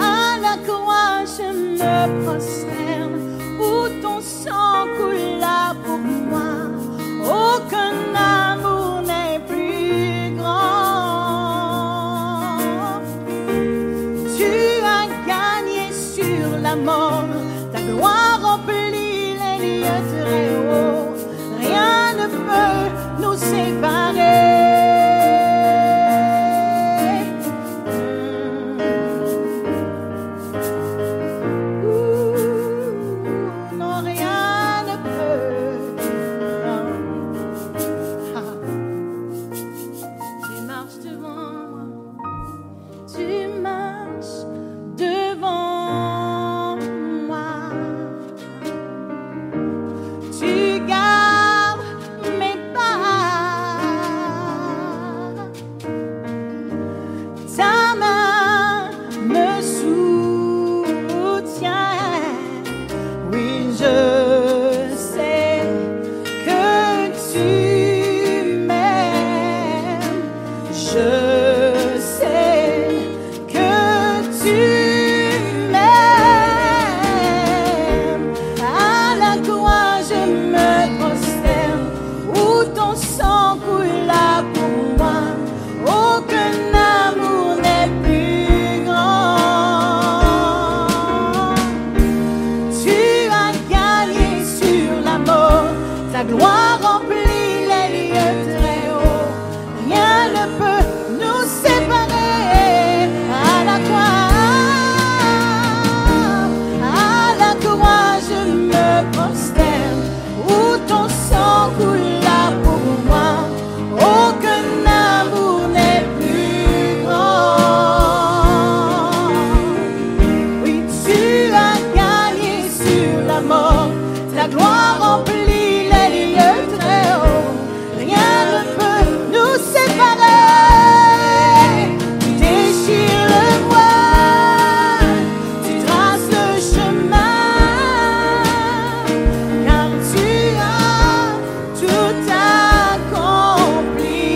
À la croix, je me prosterne où ton sang coula pour moi. Aucun amour n'est plus grand. Tu as gagné sur la mort. Ta gloire remplit les lieux très hauts. Rien ne peut nous séparer. Non, rien ne peut. Non. Tu marches devant moi. Tu marches devant moi. Tu gardes mes pas. Ta main me soutient. Oui, je sais que tu m'aimes. Je sais que tu m'aimes. À la croix, je me prosterne où ton sang coula pour moi. Aucun amour n'est plus grand. Tu as gagné sur la mort. Ta gloire remplit les lieux très hauts. Rien ne peut nous séparer. À la croix, je me prosterne où ton sang coula pour moi. Aucun amour n'est plus grand. Oui, tu as gagné sur la mort. Ta gloire remplit les lieux très hauts. Rien ne peut nous séparer. Tu déchires le voile, tu traces le chemin, car tu as tout accompli.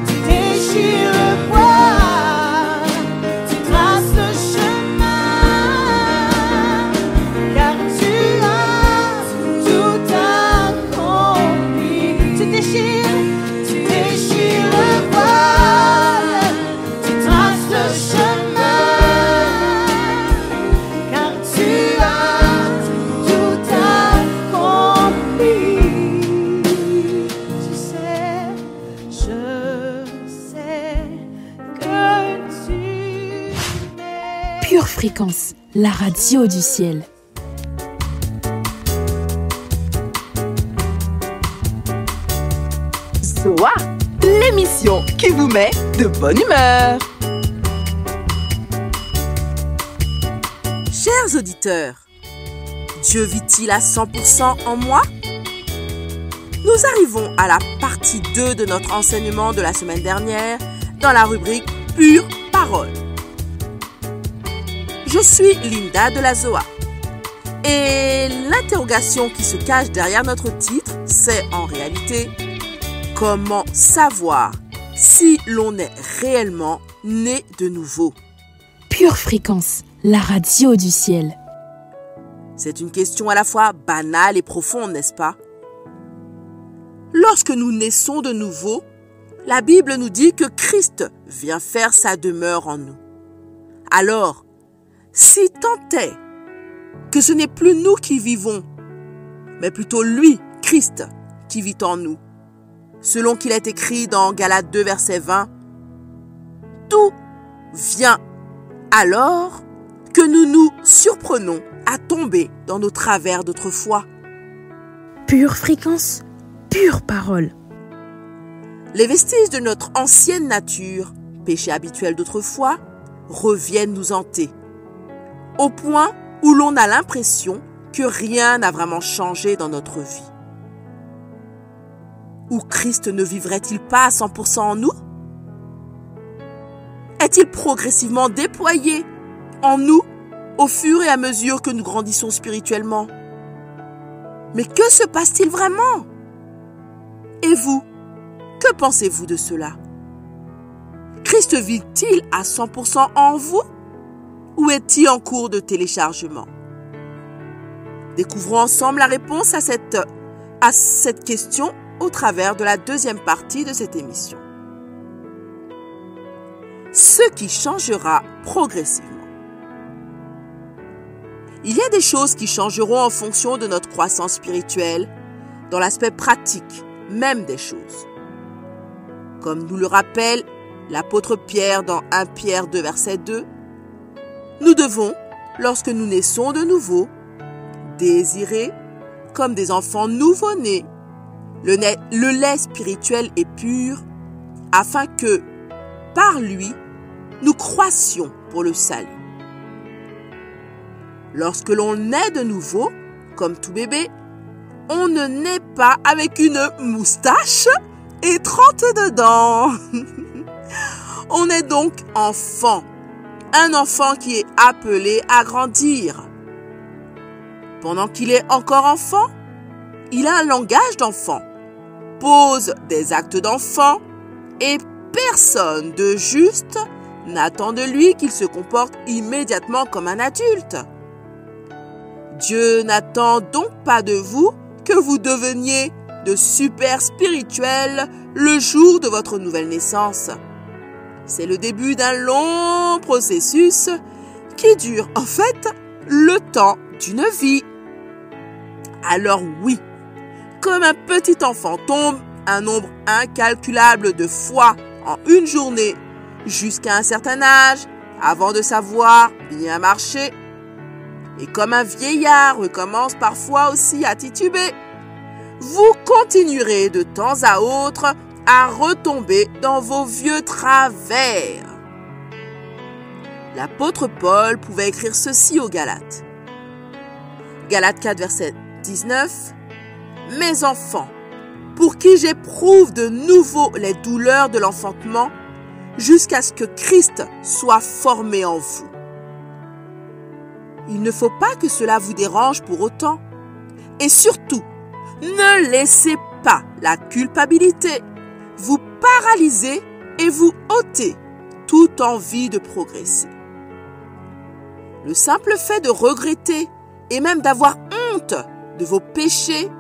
Tu déchires le voile, tu traces le chemin, car tu as tout accompli. Tu déchires le voile, tu traces le chemin, car tu as tout accompli. Tu sais, je sais que tu m'aimes. Pure Fréquence, la radio du ciel. Zoa, l'émission qui vous met de bonne humeur. Chers auditeurs, Dieu vit-il à 100% en moi? Nous arrivons à la partie 2 de notre enseignement de la semaine dernière dans la rubrique Pure Parole. Je suis Linda de la Zoa. Et l'interrogation qui se cache derrière notre titre, c'est en réalité comment savoir si l'on est réellement né de nouveau. Pure Fréquence, la radio du ciel. C'est une question à la fois banale et profonde, n'est-ce pas? Lorsque nous naissons de nouveau, la Bible nous dit que Christ vient faire sa demeure en nous. Alors, si tant est que ce n'est plus nous qui vivons, mais plutôt lui, Christ, qui vit en nous, selon qu'il est écrit dans Galates 2, verset 20, tout vient alors que nous nous surprenons à tomber dans nos travers d'autrefois. Pure fréquence, pure parole. Les vestiges de notre ancienne nature, péché habituel d'autrefois, reviennent nous hanter, au point où l'on a l'impression que rien n'a vraiment changé dans notre vie. Ou Christ ne vivrait-il pas à 100% en nous? Est-il progressivement déployé en nous au fur et à mesure que nous grandissons spirituellement? Mais que se passe-t-il vraiment? Et vous, que pensez-vous de cela? Christ vit-il à 100% en vous ou est-il en cours de téléchargement? Découvrons ensemble la réponse à cette question au travers de la deuxième partie de cette émission. Ce qui changera progressivement. Il y a des choses qui changeront en fonction de notre croissance spirituelle, dans l'aspect pratique même des choses. Comme nous le rappelle l'apôtre Pierre dans 1 Pierre 2, verset 2, nous devons, lorsque nous naissons de nouveau, désirer, comme des enfants nouveau-nés, le lait spirituel et pur, afin que, par lui, nous croissions pour le salut. Lorsque l'on naît de nouveau, comme tout bébé, on ne naît pas avec une moustache et 30 dedans. On est donc enfant, un enfant qui est appelé à grandir. Pendant qu'il est encore enfant, il a un langage d'enfant, pose des actes d'enfant et personne de juste n'attend de lui qu'il se comporte immédiatement comme un adulte. Dieu n'attend donc pas de vous que vous deveniez de super spirituels le jour de votre nouvelle naissance. C'est le début d'un long processus qui dure en fait le temps d'une vie. Alors oui, comme un petit enfant tombe un nombre incalculable de fois en une journée jusqu'à un certain âge avant de savoir bien marcher, et comme un vieillard recommence parfois aussi à tituber, vous continuerez de temps à autre à retomber dans vos vieux travers. L'apôtre Paul pouvait écrire ceci aux Galates. Galates 4, verset 19. « Mes enfants, pour qui j'éprouve de nouveau les douleurs de l'enfantement, jusqu'à ce que Christ soit formé en vous. » Il ne faut pas que cela vous dérange pour autant. Et surtout, ne laissez pas la culpabilité vous paralyser et vous ôter toute envie de progresser. Le simple fait de regretter et même d'avoir honte de vos péchés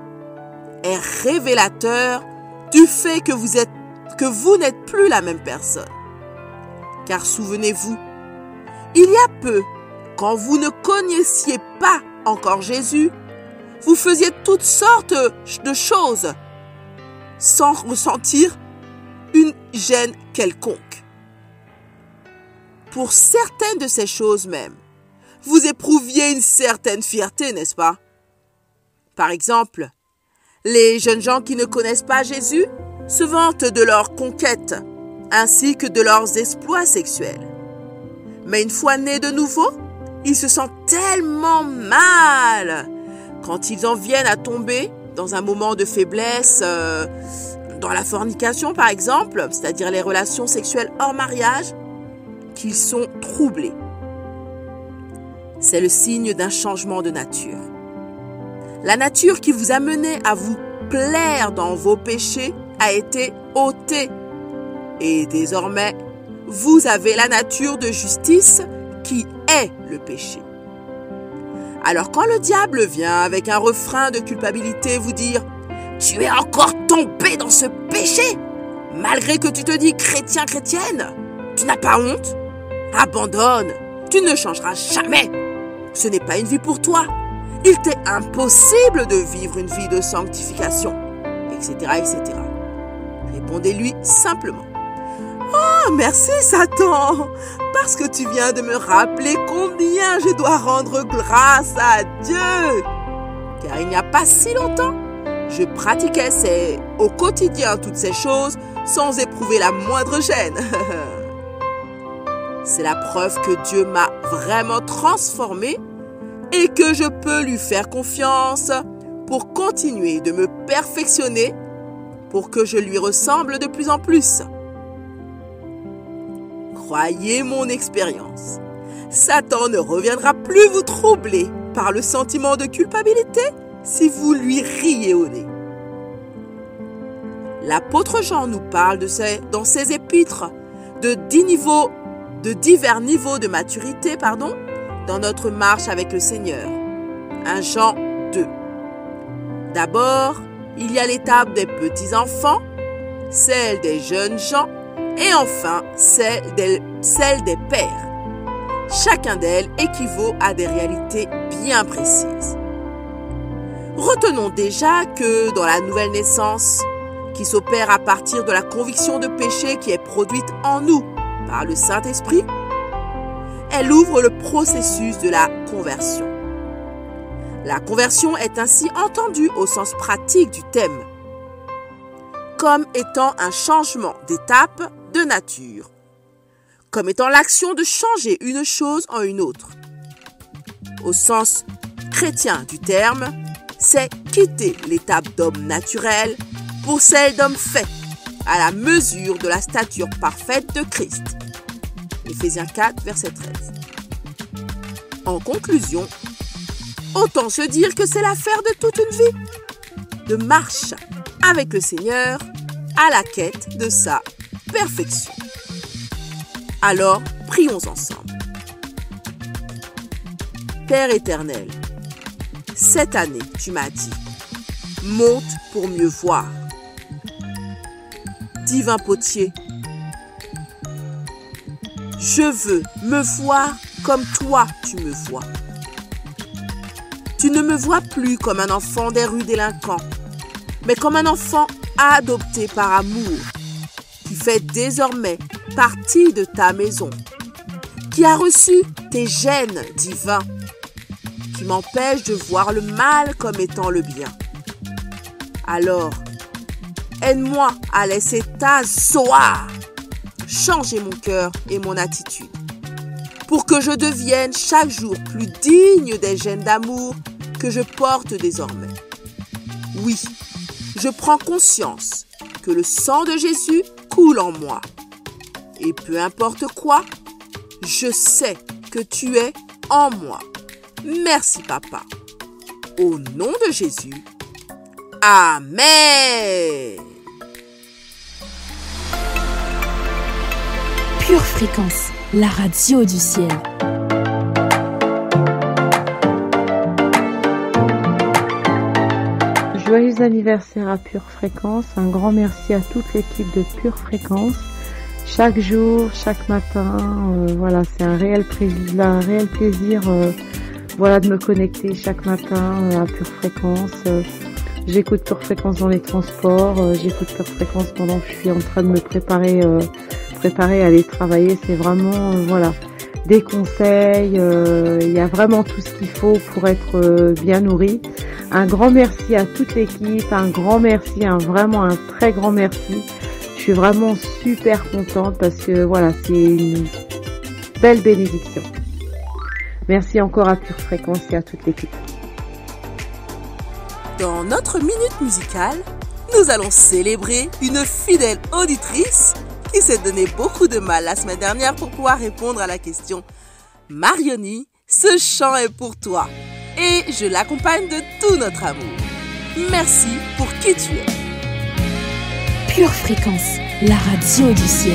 est révélateur du fait que vous n'êtes plus la même personne. Car souvenez-vous, il y a peu, quand vous ne connaissiez pas encore Jésus, vous faisiez toutes sortes de choses sans ressentir une gêne quelconque. Pour certaines de ces choses même, vous éprouviez une certaine fierté, n'est-ce pas? Par exemple, les jeunes gens qui ne connaissent pas Jésus se vantent de leurs conquêtes ainsi que de leurs exploits sexuels. Mais une fois nés de nouveau, ils se sentent tellement mal quand ils en viennent à tomber dans un moment de faiblesse, dans la fornication par exemple, c'est-à-dire les relations sexuelles hors mariage, qu'ils sont troublés. C'est le signe d'un changement de nature. La nature qui vous a mené à vous plaire dans vos péchés a été ôtée. Et désormais, vous avez la nature de justice qui est le péché. Alors quand le diable vient avec un refrain de culpabilité vous dire « Tu es encore tombé dans ce péché, malgré que tu te dis chrétien, chrétienne, tu n'as pas honte? Abandonne, tu ne changeras jamais. Ce n'est pas une vie pour toi. Il t'est impossible de vivre une vie de sanctification, etc., etc. » Répondez-lui simplement. Oh, merci Satan, parce que tu viens de me rappeler combien je dois rendre grâce à Dieu. Car il n'y a pas si longtemps, je pratiquais au quotidien toutes ces choses sans éprouver la moindre gêne. C'est la preuve que Dieu m'a vraiment transformé et que je peux lui faire confiance pour continuer de me perfectionner pour que je lui ressemble de plus en plus. Croyez mon expérience, Satan ne reviendra plus vous troubler par le sentiment de culpabilité si vous lui riez au nez. L'apôtre Jean nous parle dans ses épîtres de divers niveaux de maturité dans notre marche avec le Seigneur. 1 Jean 2. D'abord, il y a l'étape des petits-enfants, celle des jeunes gens et enfin celle des pères. Chacun d'elles équivaut à des réalités bien précises. Retenons déjà que dans la nouvelle naissance, qui s'opère à partir de la conviction de péché qui est produite en nous par le Saint-Esprit, elle ouvre le processus de la conversion. La conversion est ainsi entendue au sens pratique du thème, comme étant un changement d'étape de nature, comme étant l'action de changer une chose en une autre. Au sens chrétien du terme, c'est quitter l'étape d'homme naturel pour celle d'homme fait, à la mesure de la stature parfaite de Christ. Éphésiens 4, verset 13. En conclusion, autant se dire que c'est l'affaire de toute une vie, de marche avec le Seigneur à la quête de sa perfection. Alors, prions ensemble. Père éternel, cette année, tu m'as dit, monte pour mieux voir. Divin potier, je veux me voir comme toi tu me vois. Tu ne me vois plus comme un enfant des rues délinquants, mais comme un enfant adopté par amour, qui fait désormais partie de ta maison, qui a reçu tes gènes divins, qui m'empêchent de voir le mal comme étant le bien. Alors, aide-moi à laisser ta Zoar changer mon cœur et mon attitude, pour que je devienne chaque jour plus digne des gènes d'amour que je porte désormais. Oui, je prends conscience que le sang de Jésus coule en moi. Et peu importe quoi, je sais que tu es en moi. Merci papa. Au nom de Jésus. Amen. Pure Fréquence, la radio du ciel. Joyeux anniversaire à Pure Fréquence. Un grand merci à toute l'équipe de Pure Fréquence. Chaque jour, chaque matin, voilà, c'est un réel plaisir de me connecter chaque matin à Pure Fréquence. J'écoute Pure Fréquence dans les transports, j'écoute Pure Fréquence pendant que je suis en train de me préparer à aller travailler. C'est vraiment des conseils, il y a vraiment tout ce qu'il faut pour être bien nourri. Un grand merci à toute l'équipe, un grand merci, vraiment un très grand merci. Je suis vraiment super contente parce que c'est une belle bénédiction. Merci encore à Pure Fréquence et à toute l'équipe. Dans notre minute musicale, nous allons célébrer une fidèle auditrice qui s'est donné beaucoup de mal la semaine dernière pour pouvoir répondre à la question. Marioni, ce chant est pour toi et je l'accompagne de tout notre amour. Merci pour qui tu es. Pure Fréquence, la radio du ciel.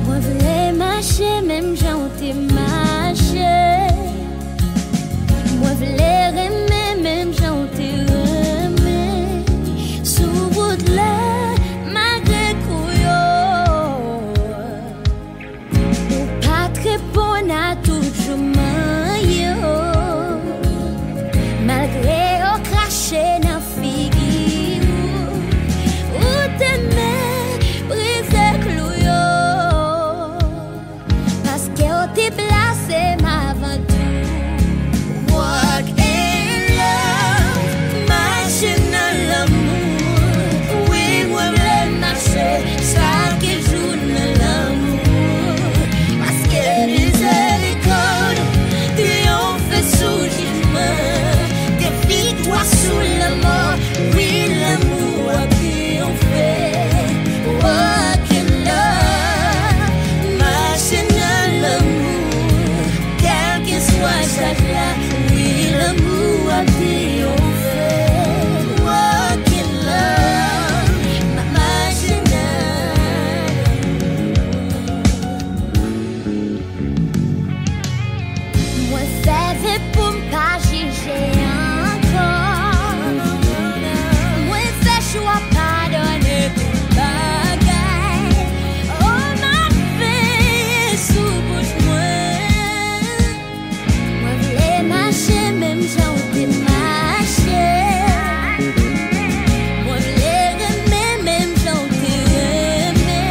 Moi voulais marcher, même j'en marché. Moi voulais aimer, même j'en aimé. Sous route là, malgré couillon. Ou pas très bon à tout chemin. pour pas juger encore. Moi, fais choix pardonner pour bagaille. Oh, ma fille, sous bouche moi. Moi, voulais marcher, même j'en t'ai marché. Moi, voulais aimer, même j'en t'ai aimé.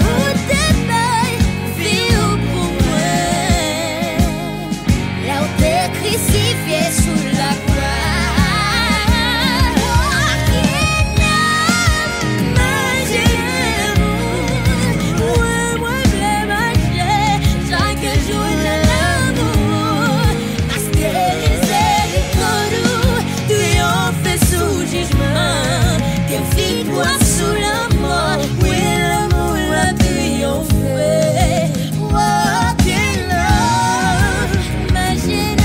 Où t'es belle, vie ou pour moi. Là où t'es crucifié sous la croix. Sous la mort, oui, l'amour a triomphé. Walking love, imagine,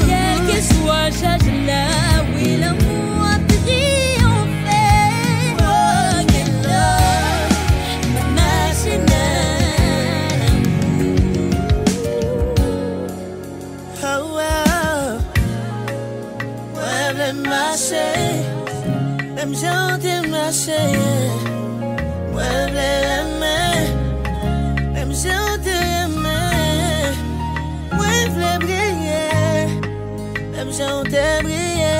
quel que soit charge là, oui, l'amour a triomphé. Walking love, imagine. Oh, wow, ouais, le marché. Même j'en t'ai marché, ouais, l'aimer. Même j'en t'ai aimé, ouais, l'ai brillé. Même j'en t'ai brillé,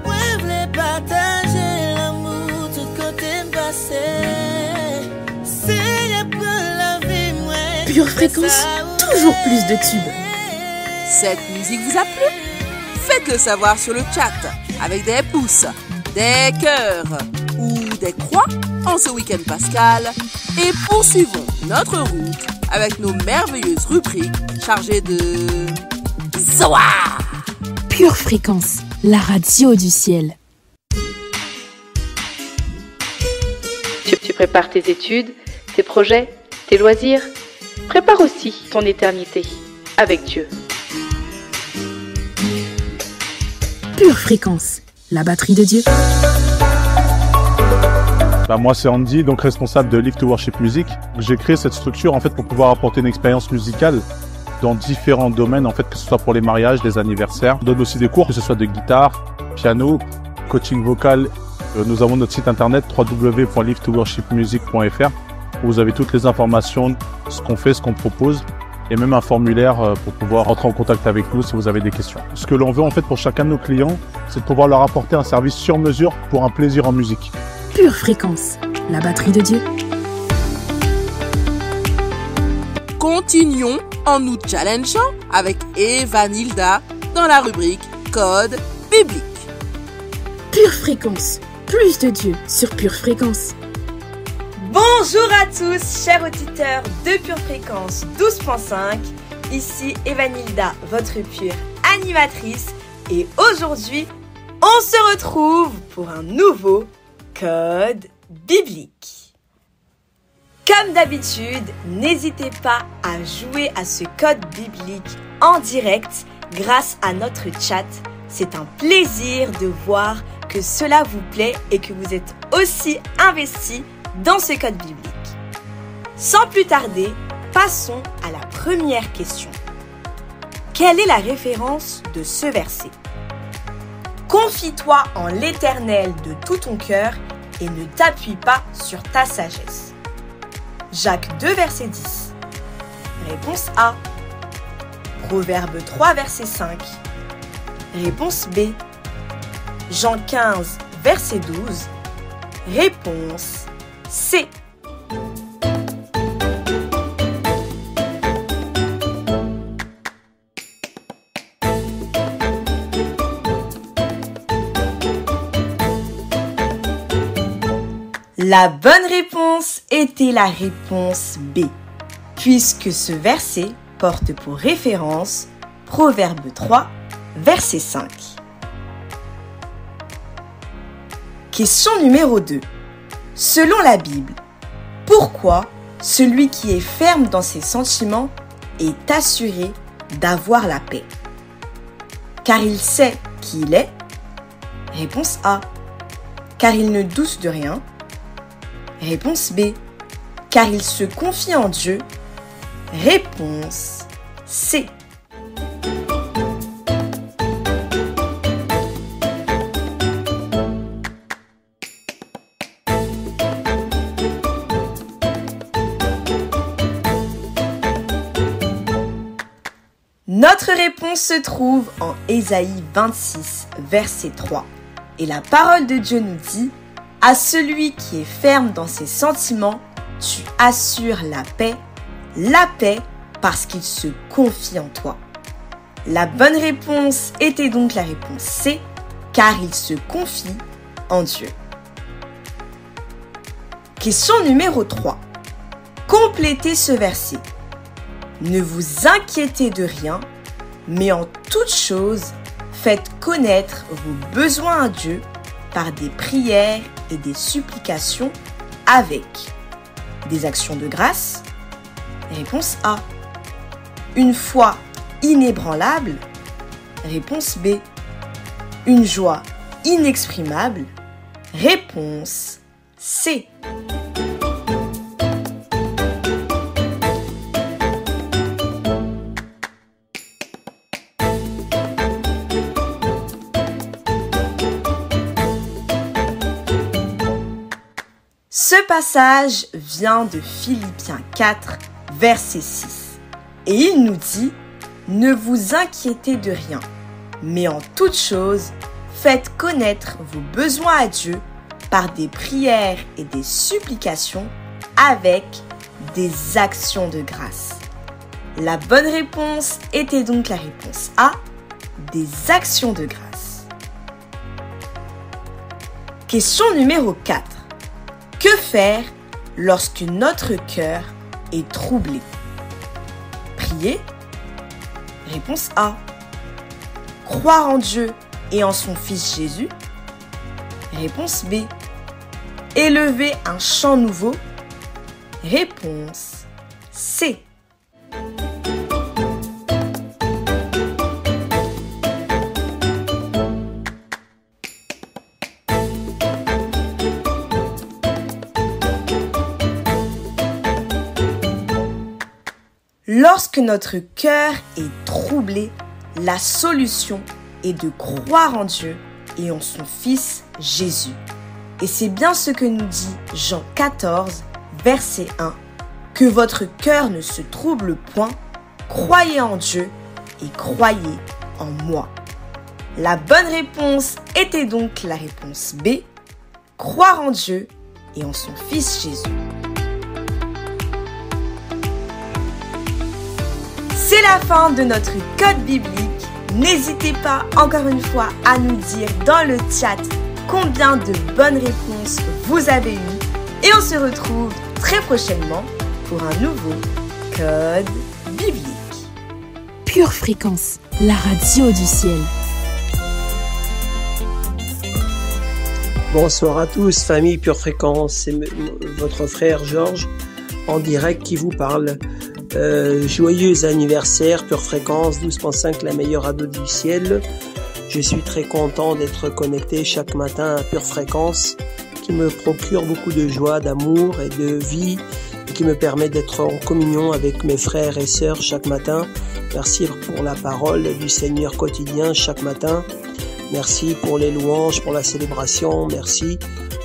ouais, l'ai partagé l'amour tout côté passé. C'est pour la vie, ouais. Pure Fréquence, toujours plus de tubes. Cette musique vous a plu? Faites-le savoir sur le chat avec des pouces, des cœurs ou des croix en ce week-end pascal et poursuivons notre route avec nos merveilleuses rubriques chargées de Zoa. Pure Fréquence, la radio du ciel. Tu prépares tes études, tes projets, tes loisirs. Prépare aussi ton éternité avec Dieu. Pure Fréquence, la batterie de Dieu. Moi c'est Andy, donc responsable de Live to Worship Music. J'ai créé cette structure en fait pour pouvoir apporter une expérience musicale dans différents domaines en fait, que ce soit pour les mariages, les anniversaires. On donne aussi des cours, que ce soit de guitare, piano, coaching vocal. Nous avons notre site internet www.livetoworshipmusic.fr où vous avez toutes les informations, ce qu'on fait, ce qu'on propose. Et même un formulaire pour pouvoir rentrer en contact avec nous si vous avez des questions. Ce que l'on veut en fait pour chacun de nos clients, c'est de pouvoir leur apporter un service sur mesure pour un plaisir en musique. Pure Fréquence, la batterie de Dieu. Continuons en nous challengeant avec Evanilda dans la rubrique Code biblique. Pure Fréquence, plus de Dieu sur Pure Fréquence. Bonjour à tous, chers auditeurs de Pure Fréquence 12.5. Ici Evanilda, votre pure animatrice. Et aujourd'hui, on se retrouve pour un nouveau Code biblique. Comme d'habitude, n'hésitez pas à jouer à ce code biblique en direct grâce à notre chat. C'est un plaisir de voir que cela vous plaît et que vous êtes aussi investis dans ce code biblique. Sans plus tarder, passons à la première question. Quelle est la référence de ce verset? Confie-toi en l'Éternel de tout ton cœur et ne t'appuie pas sur ta sagesse. Jacques 2, verset 10. Réponse A. Proverbe 3, verset 5. Réponse B. Jean 15, verset 12. Réponse C. La bonne réponse était la réponse B, puisque ce verset porte pour référence Proverbe 3, verset 5. Question numéro 2. Selon la Bible, pourquoi celui qui est ferme dans ses sentiments est assuré d'avoir la paix? Car il sait qui il est. Réponse A. Car il ne doute de rien. Réponse B. Car il se confie en Dieu. Réponse C. Notre réponse se trouve en Ésaïe 26, verset 3. Et la parole de Dieu nous dit: à celui qui est ferme dans ses sentiments, tu assures la paix parce qu'il se confie en toi. La bonne réponse était donc la réponse C, car il se confie en Dieu. Question numéro 3. Complétez ce verset. Ne vous inquiétez de rien, mais en toute chose, faites connaître vos besoins à Dieu par des prières et des supplications avec des actions de grâce. Réponse A. Une foi inébranlable. Réponse B. Une joie inexprimable. Réponse C. Ce passage vient de Philippiens 4, verset 6. Et il nous dit: ne vous inquiétez de rien, mais en toute chose, faites connaître vos besoins à Dieu par des prières et des supplications avec des actions de grâce. La bonne réponse était donc la réponse A, des actions de grâce. Question numéro 4. Que faire lorsque notre cœur est troublé? Prier. Réponse A. Croire en Dieu et en son Fils Jésus. Réponse B. Élever un chant nouveau. Réponse C. Lorsque notre cœur est troublé, la solution est de croire en Dieu et en son Fils Jésus. Et c'est bien ce que nous dit Jean 14, verset 1. Que votre cœur ne se trouble point, croyez en Dieu et croyez en moi. La bonne réponse était donc la réponse B, croire en Dieu et en son Fils Jésus. C'est la fin de notre code biblique. N'hésitez pas encore une fois à nous dire dans le chat combien de bonnes réponses vous avez eues. Et on se retrouve très prochainement pour un nouveau code biblique. Pure Fréquence, la radio du ciel. Bonsoir à tous, famille Pure Fréquence. C'est votre frère Georges en direct qui vous parle. Joyeux anniversaire Pure Fréquence 12.5, la meilleure radio du ciel. Je suis très content d'être connecté chaque matin à Pure Fréquence qui me procure beaucoup de joie, d'amour et de vie et qui me permet d'être en communion avec mes frères et sœurs chaque matin. Merci pour la parole du Seigneur quotidien chaque matin. Merci pour les louanges, pour la célébration. Merci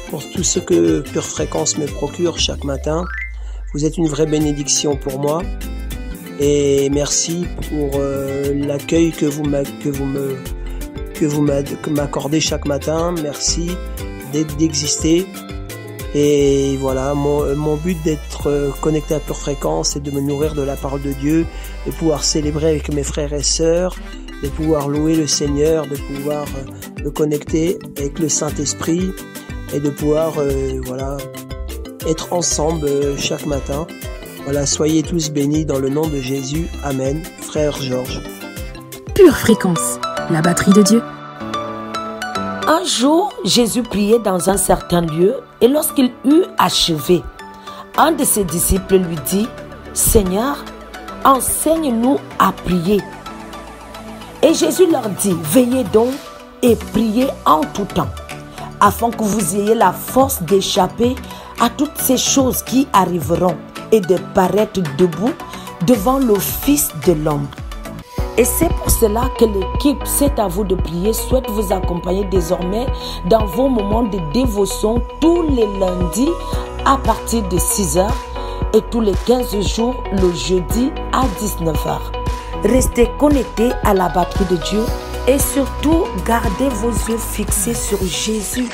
pour tout ce que Pure Fréquence me procure chaque matin. Vous êtes une vraie bénédiction pour moi et merci pour l'accueil que vous m'accordez chaque matin. Merci d'exister et voilà, mon but d'être connecté à Pure Fréquence c'est de me nourrir de la parole de Dieu, de pouvoir célébrer avec mes frères et sœurs, de pouvoir louer le Seigneur, de pouvoir me connecter avec le Saint-Esprit et de pouvoir être ensemble chaque matin. Voilà, soyez tous bénis dans le nom de Jésus. Amen. Frère Georges. Pure Fréquence, la batterie de Dieu. Un jour, Jésus priait dans un certain lieu et lorsqu'il eut achevé, un de ses disciples lui dit: Seigneur, enseigne-nous à prier. Et Jésus leur dit: Veillez donc et priez en tout temps, afin que vous ayez la force d'échapper à toutes ces choses qui arriveront et de paraître debout devant le Fils de l'homme. Et c'est pour cela que l'équipe C'est à vous de prier souhaite vous accompagner désormais dans vos moments de dévotion tous les lundis à partir de 6h et tous les 15 jours le jeudi à 19h. Restez connectés à la batterie de Dieu et surtout gardez vos yeux fixés sur Jésus.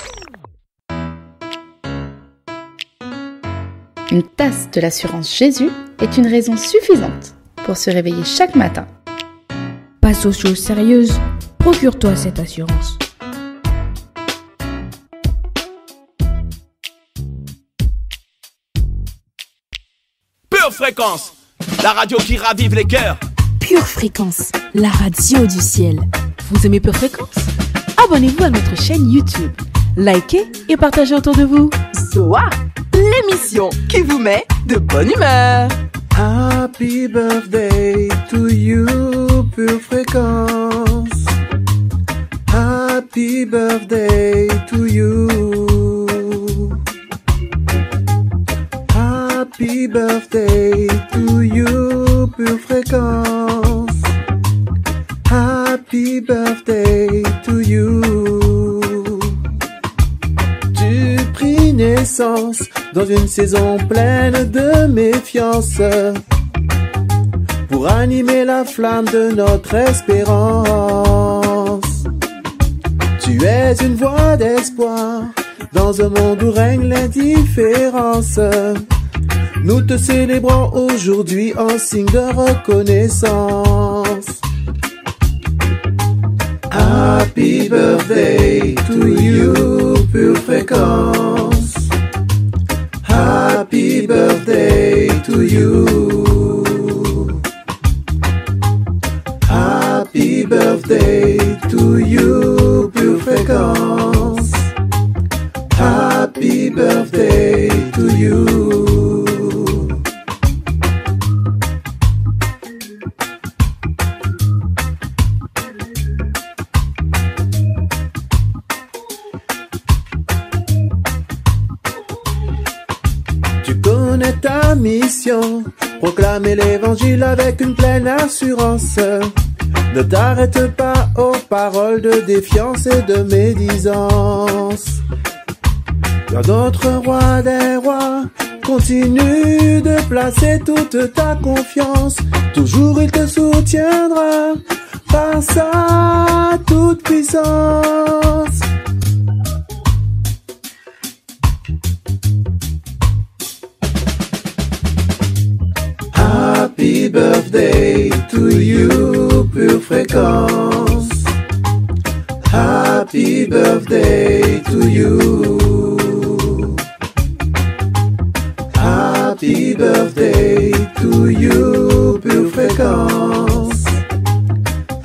Une tasse de l'assurance Jésus est une raison suffisante pour se réveiller chaque matin. Passe aux choses sérieuses, procure-toi cette assurance. Pure Fréquence, la radio qui ravive les cœurs. Pure Fréquence, la radio du ciel. Vous aimez Pure Fréquence? Abonnez-vous à notre chaîne YouTube, likez et partagez autour de vous. Zoa, l'émission qui vous met de bonne humeur. Happy birthday to you, Pure Fréquence. Happy birthday to you. Happy birthday to you, Pure Fréquence. Happy birthday to you. Tu pris naissance dans une saison pleine de méfiance pour animer la flamme de notre espérance. Tu es une voix d'espoir dans un monde où règne l'indifférence. Nous te célébrons aujourd'hui en signe de reconnaissance. Happy birthday to you, Pure Fréquence. Happy birthday to you. Happy birthday to you, Pure Fréquence. Happy birthday to you. Ta mission, proclamer l'évangile avec une pleine assurance. Ne t'arrête pas aux paroles de défiance et de médisance. Car notre roi des rois continue de placer toute ta confiance. Toujours il te soutiendra par sa toute puissance. Happy birthday to you, Pure Fréquence. Happy birthday to you. Happy birthday to you, Pure Fréquence.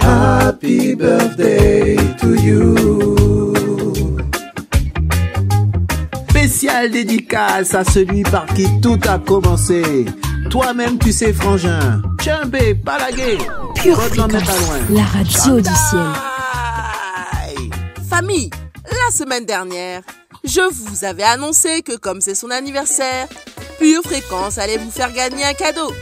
Happy birthday to you. Spéciale dédicace à celui par qui tout a commencé. Toi-même, tu sais, frangin. Tchimbé, Balagué. Pure Fréquence, la radio du ciel. Famille, la semaine dernière, je vous avais annoncé que comme c'est son anniversaire, Pure Fréquence allait vous faire gagner un cadeau.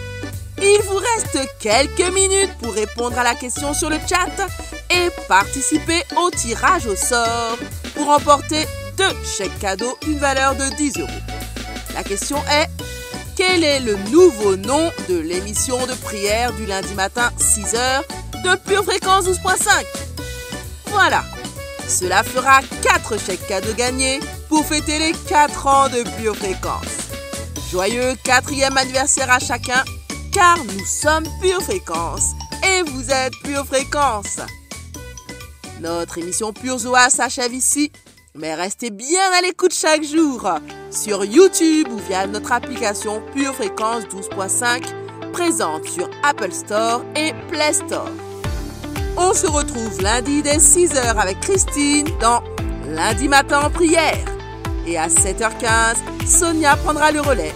Il vous reste quelques minutes pour répondre à la question sur le chat et participer au tirage au sort pour remporter 2 chèques cadeaux d'une valeur de 10 €. La question est: quel est le nouveau nom de l'émission de prière du lundi matin 6h de Pure Fréquence 12.5? Voilà, cela fera 4 chèques cadeaux gagnés pour fêter les 4 ans de Pure Fréquence. Joyeux 4e anniversaire à chacun, car nous sommes Pure Fréquence et vous êtes Pure Fréquence. Notre émission Pure Zoa s'achève ici, mais restez bien à l'écoute chaque jour sur YouTube ou via notre application Pure Fréquence 12.5 présente sur Apple Store et Play Store. On se retrouve lundi dès 6h avec Christine dans Lundi matin en prière. Et à 7h15, Sonia prendra le relais.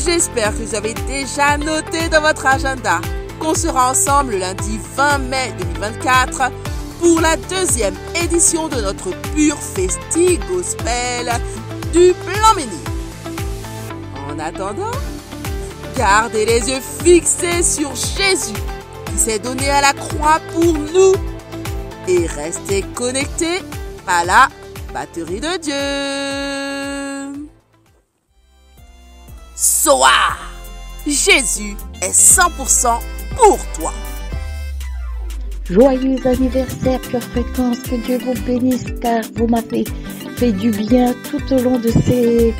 J'espère que vous avez déjà noté dans votre agenda qu'on sera ensemble le lundi 20 mai 2024 pour la 2e édition de notre Pure Festi Gospel du Plan-Ménil. En attendant, Gardez les yeux fixés sur Jésus qui s'est donné à la croix pour nous. Et restez connectés à la batterie de Dieu. Soa! Jésus est 100% pour toi. Joyeux anniversaire, Pure Fréquence, que Dieu vous bénisse car vous m'avez fait du bien tout au long de ces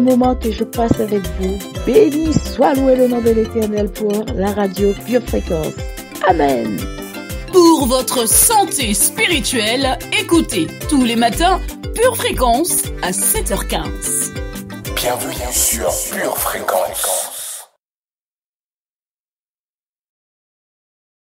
moments que je passe avec vous. Béni soit loué le nom de l'Éternel pour la radio Pure Fréquence. Amen. Pour votre santé spirituelle, écoutez tous les matins Pure Fréquence à 7h15. Bienvenue sur Pure Fréquence.